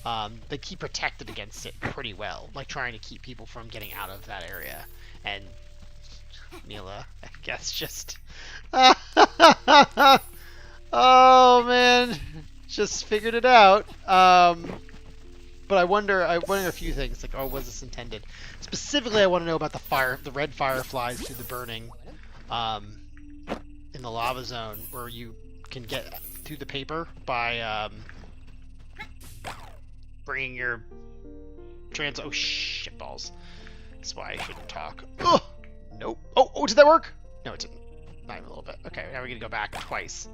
Speaker 1: like he protected against it pretty well, like trying to keep people from getting out of that area. And Mila, I guess, just oh man, just figured it out. But I wonder a few things, like, oh, was this intended? Specifically, I want to know about the red fireflies through the burning, in the lava zone, where you can get through the paper by bringing your oh shit balls. That's why I shouldn't talk. Ugh! Nope. Oh, did that work? No, it didn't. Not even a little bit. Okay, now we're gonna go back twice.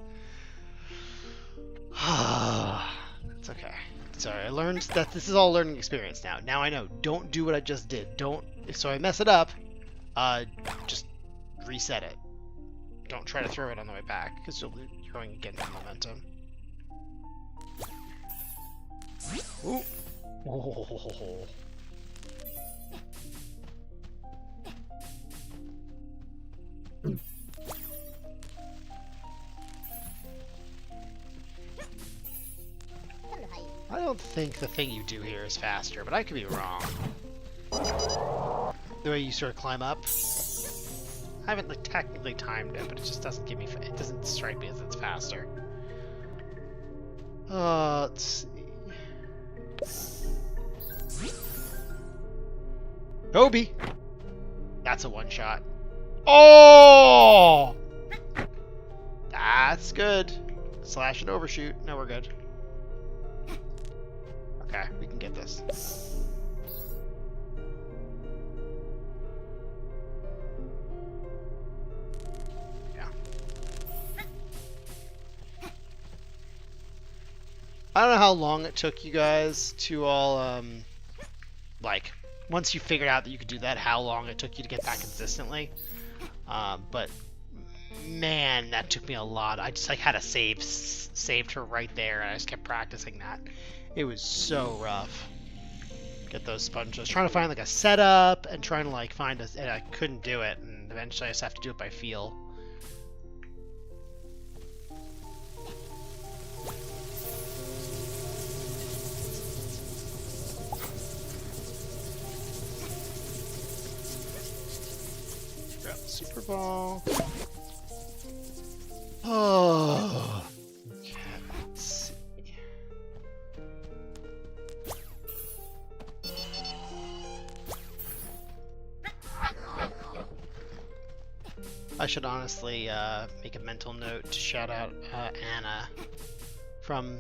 Speaker 1: It's okay. Sorry, I learned that this is all learning experience now. Now I know. Don't do what I just did. Don't. So I mess it up. Just reset it. Don't try to throw it on the way back, because you're going against the momentum. Ooh. Oh. I don't think the thing you do here is faster, but I could be wrong. The way you sort of climb up. I haven't like technically timed it, but it just doesn't give me. It doesn't strike me as it's faster. Let's see. Kobe. That's a one shot. Oh, that's good. Slash and overshoot. No, we're good. Okay, we can get this. Yeah. I don't know how long it took you guys to all, like, once you figured out that you could do that, how long it took you to get that consistently. But man, that took me a lot. I just like had a saved her right there, and I just kept practicing that. It was so rough. Get those sponges. Trying to find like a setup and trying to like find and I couldn't do it, and eventually I just have to do it by feel. Grab the Super Ball. Oh. Okay, let's see. I should honestly make a mental note to shout out Anna from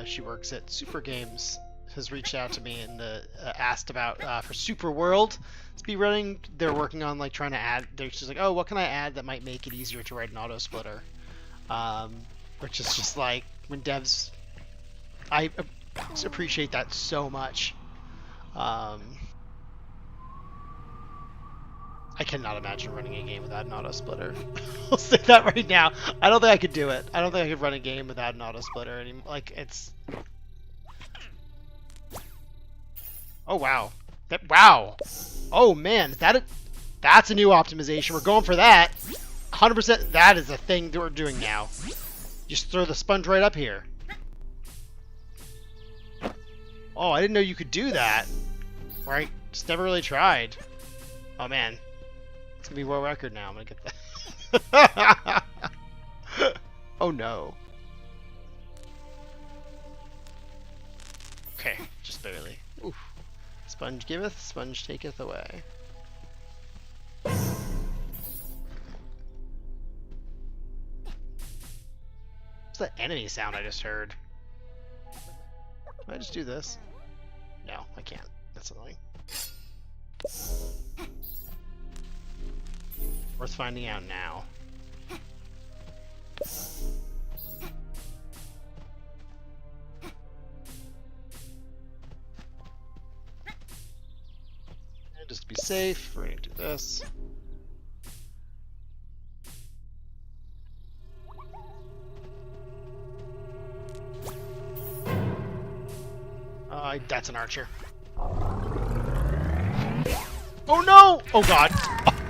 Speaker 1: she works at Super Games, has reached out to me and asked about for Super World speedrunning. They're working on like trying to add. She's like, oh, what can I add that might make it easier to write an auto splitter? Which is just like when devs. I appreciate that so much. I cannot imagine running a game without an auto splitter. I'll say that right now. I don't think I could do it. I don't think I could run a game without an auto splitter anymore. Like it's. Oh wow! Wow! Oh man, that's a new optimization. We're going for that. 100%. That is a thing that we're doing now. Just throw the sponge right up here. Oh, I didn't know you could do that. Right? Just never really tried. Oh man. It's gonna be world record now. I'm gonna get that. Oh no. Okay, just barely. Oof. Sponge giveth, sponge taketh away. What's that enemy sound I just heard? Can I just do this? No, I can't. That's annoying. Worth finding out now. And just to be safe, we're gonna do this. That's an archer. Oh no! Oh god!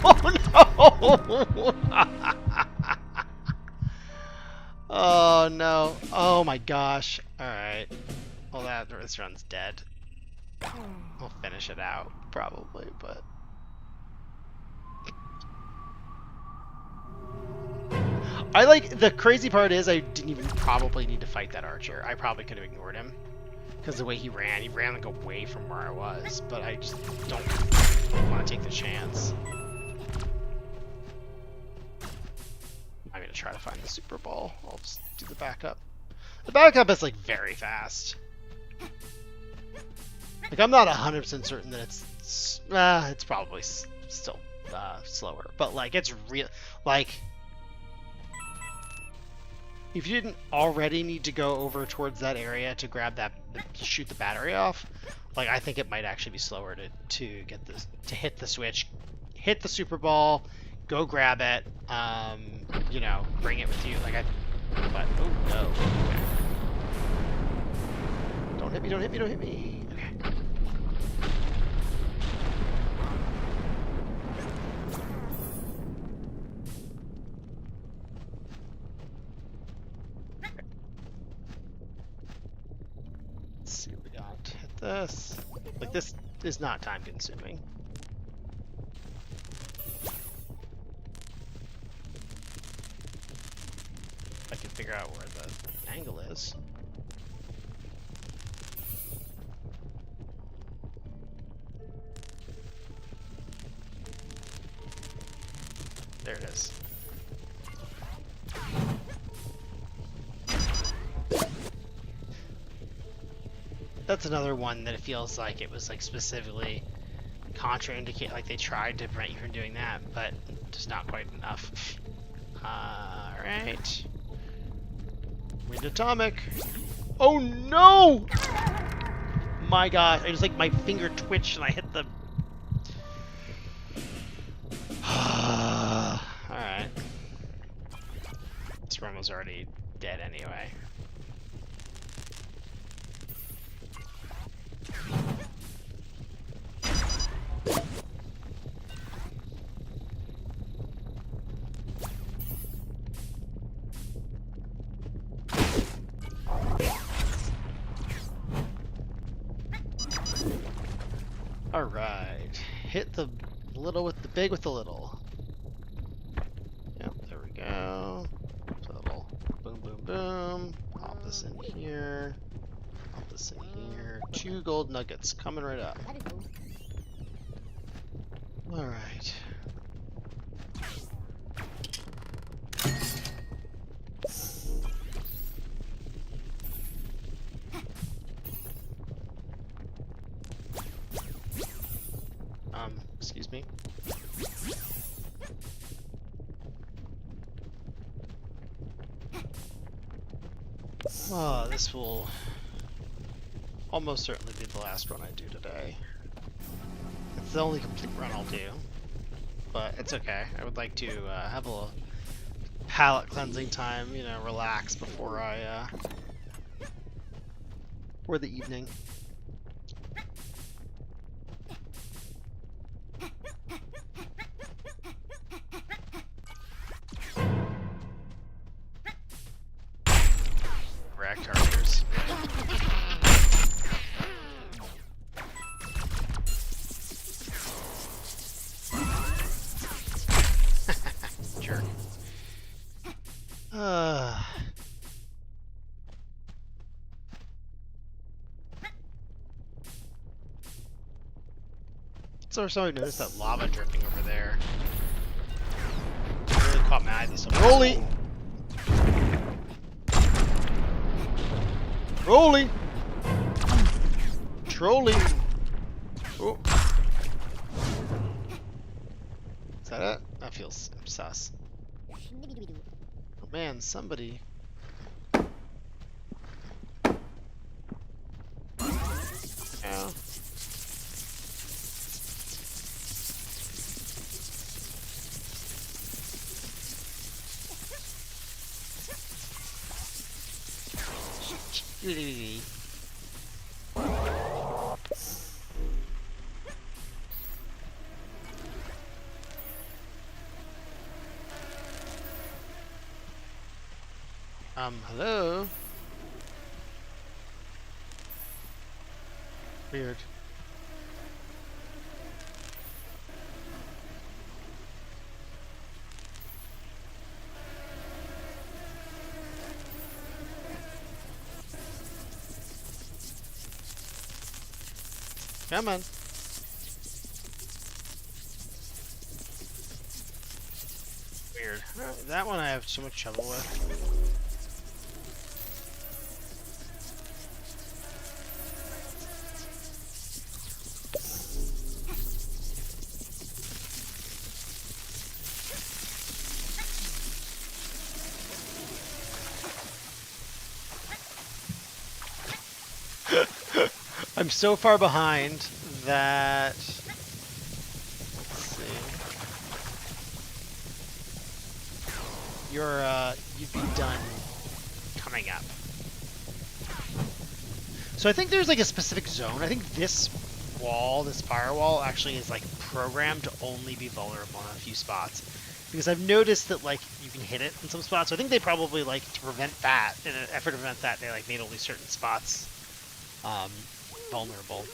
Speaker 1: Oh no! Oh no! Oh my gosh! All right. Well, this run's dead. I'll finish it out probably, but I like the crazy part is I didn't even probably need to fight that archer. I probably could have ignored him because the way he ran like away from where I was. But I just don't want to take the chance. I'm gonna try to find the Super Ball. I'll just do the backup. The backup is like very fast. Like I'm not 100% certain that it's probably still slower, but like it's real. Like if you didn't already need to go over towards that area to grab that, to shoot the battery off, like I think it might actually be slower to get this, to hit the switch, hit the Super Ball, go grab it, you know, bring it with you. Like but oh no, okay. Don't hit me! Don't hit me! Don't hit me! Okay. Let's see what we got. Hit this. Like this is not time consuming. I can figure out where the angle is. There it is. That's another one that it feels like it was like specifically contraindicated, like they tried to prevent you from doing that, but just not quite enough. Alright. Wind atomic. Oh no! My god, I just like my finger twitched and I hit the. Alright. This run was already dead anyway. Alright, hit the little with the big with the little. Yep, there we go. So little boom, boom, boom. Pop this in here. Pop this in here. 2 gold nuggets coming right up. Alright. Excuse me. Oh, this will almost certainly be the last run I do today. It's the only complete run I'll do, but it's okay. I would like to have a little palate cleansing time, you know, relax before I for the evening. Rack characters. Jerk. So somebody noticed that lava drifting over there. It really caught my eye this time. Rolly! Rolly! Trolling! Oh. Is that it? That feels sus. Oh man, somebody. Yeah. Hello? Weird. Come on. Weird. That one I have so much trouble with. I'm so far behind that, let's see, you'd be done coming up. So I think there's like a specific zone. I think this wall, this firewall, actually is like programmed to only be vulnerable in a few spots. Because I've noticed that like you can hit it in some spots. So I think they probably like to prevent that, in an effort to prevent that, they like made only certain spots vulnerable.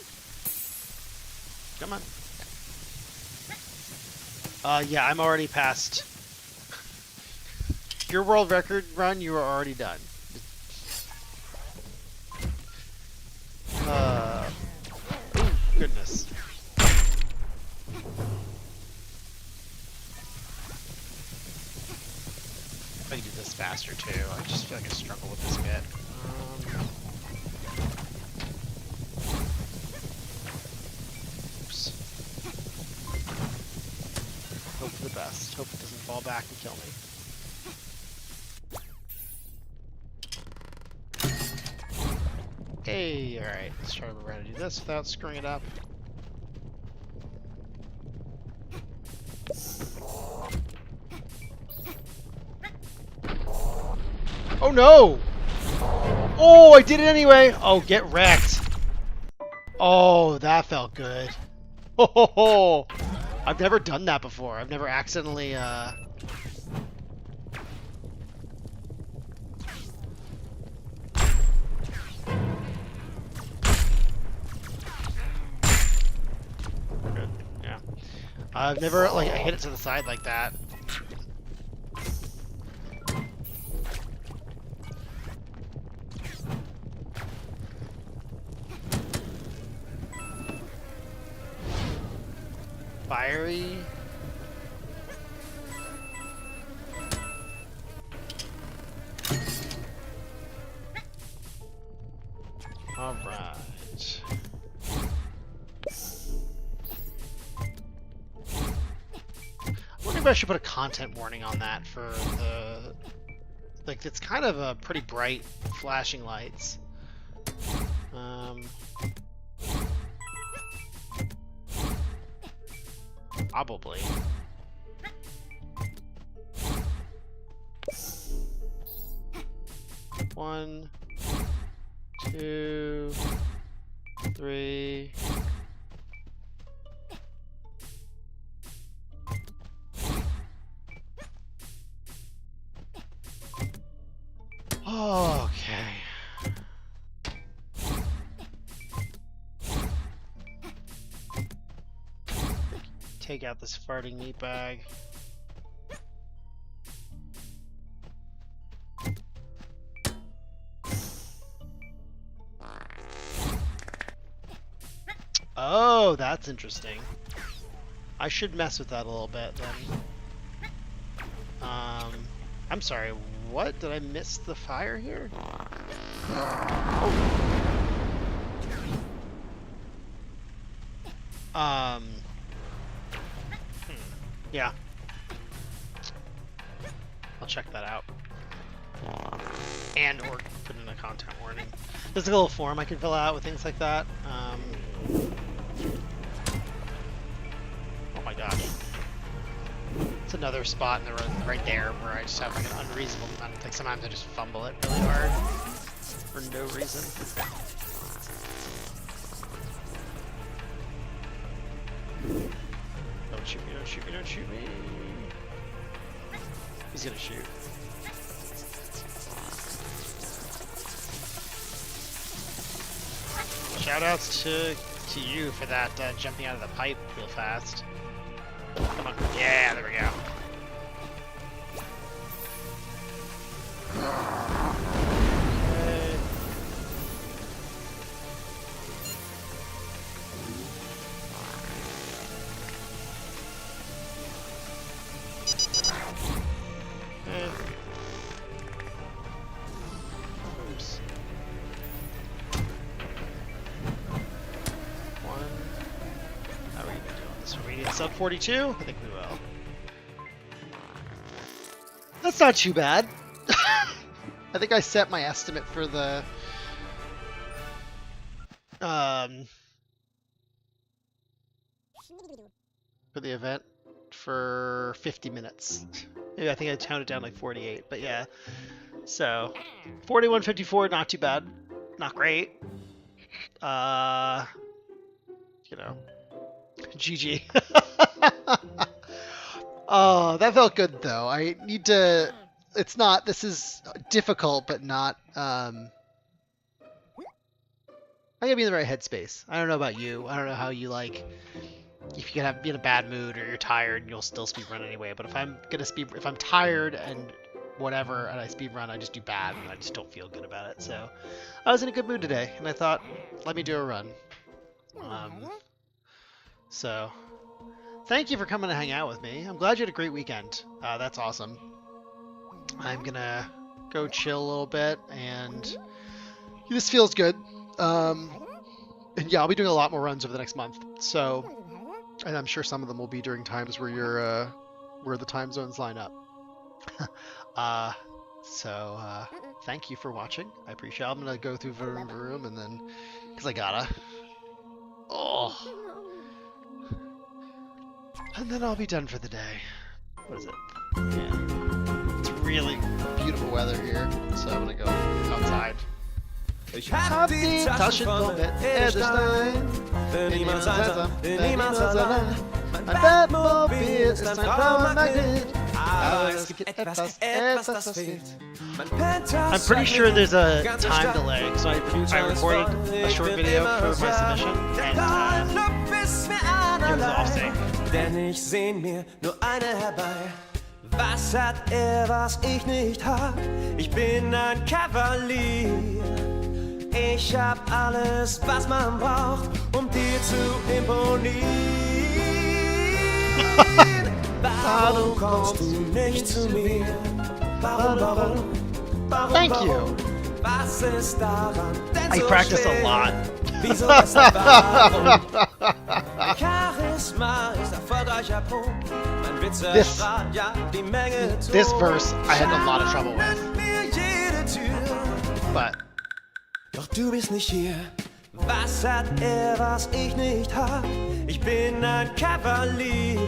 Speaker 1: Come on. Yeah, I'm already past your world record run. You are already done. Oh, goodness. If I can do this faster too. I just feel like I struggle with this bit. Hope for the best. Hope it doesn't fall back and kill me. Hey, alright. Let's try to remember how to do this without screwing it up. Oh no! Oh, I did it anyway! Oh, get wrecked! Oh, that felt good. Ho ho ho! I've never done that before. I've never accidentally, Good. Yeah. I've never, like, hit it to the side like that. Fiery. All right. Maybe I should put a content warning on that for the... Like, it's kind of a pretty bright flashing lights. Probably. One, two, three. Okay. Take out this farting meat bag. Oh, that's interesting. I should mess with that a little bit then. I'm sorry, what? Did I miss the fire here? Oh. Yeah. I'll check that out. And or put in a content warning. There's a little form I can fill out with things like that. Oh my gosh. It's another spot in the road right there where I just have like an unreasonable amount. Like sometimes I just fumble it really hard for no reason. Don't shoot me, don't shoot me, don't shoot me. He's gonna shoot. Shoutouts to you for that jumping out of the pipe real fast. Come on. Yeah, there we go. Okay. Oops. How are we gonna do on this one? We need sub 42? I think we will. That's not too bad. I think I set my estimate for the event for 50 minutes. Maybe I think I toned it down like 48, but yeah. So 41:54, not too bad. Not great. You know. GG. Oh, that felt good though. I need to... It's not... This is difficult, but not... I gotta be in the right headspace. I don't know about you. I don't know how you like... If you can be in a bad mood or you're tired, you'll still speedrun anyway. But if I'm tired and whatever and I speedrun, I just do bad and I just don't feel good about it. So I was in a good mood today and I thought, let me do a run. So... Thank you for coming to hang out with me. I'm glad you had a great weekend. That's awesome. I'm gonna go chill a little bit, and this feels good. And yeah, I'll be doing a lot more runs over the next month. So, and I'm sure some of them will be during times where you're where the time zones line up. Thank you for watching. I appreciate it. I'm gonna go through Vroom Vroom and then, cause I gotta. Oh. And then I'll be done for the day. What is it? Yeah. It's really beautiful weather here, so I'm gonna go outside. Ich hab die Tasche voll mit Edelstein, für niemand einsam, für niemand allein. Mein Bettmobil ist ein blauer Magnet, aber es gibt etwas, das fehlt. I'm pretty sure there's a time delay, so I recorded a short video for my submission, and it was off sync.
Speaker 2: Denn ich sehn mir nur eine herbei. Was hat was ich nicht hab? Ich bin ein Kavalier. Ich hab alles, was man braucht, dir zu imponieren. Warum kommst du nicht zu mir? Warum?
Speaker 1: Thank you.
Speaker 2: Was ist daran denn
Speaker 1: I
Speaker 2: so
Speaker 1: practice a
Speaker 2: schwer?
Speaker 1: lot.
Speaker 2: Wieso, weshalb, warum? Charisma ist erfolgreicher Punkt. Mein Witz erstrahlt, ja, die Menge tut.
Speaker 1: This verse I had a lot of trouble with.
Speaker 2: Mir jede Tür.
Speaker 1: But
Speaker 2: Doch du bist nicht hier. Was hat er, was ich nicht hab? Ich bin ein Kavalier.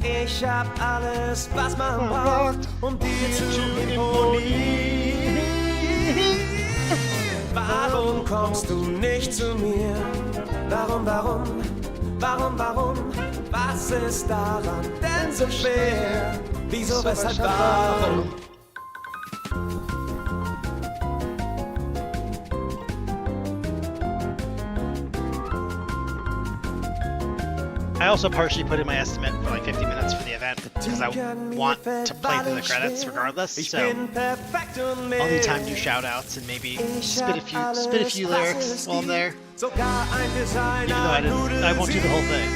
Speaker 2: Ich hab alles, was man braucht, um dir zu imponieren. Warum kommst du nicht zu mir? Warum, warum, warum, warum? Was ist daran denn so schwer? Wieso, weshalb, warum?
Speaker 1: I also partially put in my estimate for like 50 minutes for the event because I want to play through the credits regardless. So I'll need time to do shout outs and maybe spit a few lyrics while I'm there. Even though I won't do the whole thing.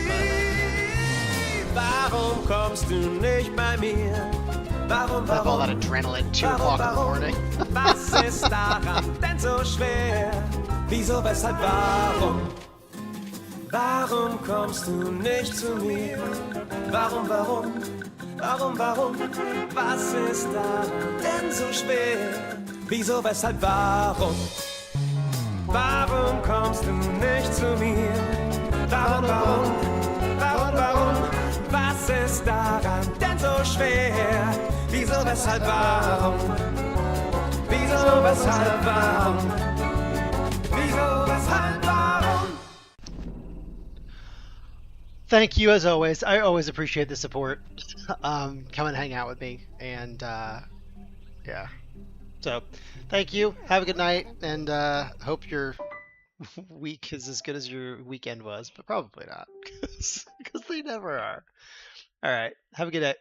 Speaker 2: Warum kommst du nicht bei mir? Warum,
Speaker 1: But I have all that adrenaline 2 o'clock in the morning.
Speaker 2: Was ist daran denn so schwer? Wieso, weshalb, warum? Warum kommst du nicht zu mir? Warum, warum, warum, warum? Was ist daran denn so schwer? Wieso, weshalb, warum? Warum kommst du nicht zu mir? Warum, warum, warum, warum? Was ist daran denn so schwer? Wieso, weshalb, warum? Wieso, weshalb, warum? Wieso, weshalb, warum?
Speaker 1: Thank you as always. I always appreciate the support. Come and hang out with me, and yeah. So, thank you. Have a good night, and hope your week is as good as your weekend was, but probably not, because they never are. All right. Have a good day.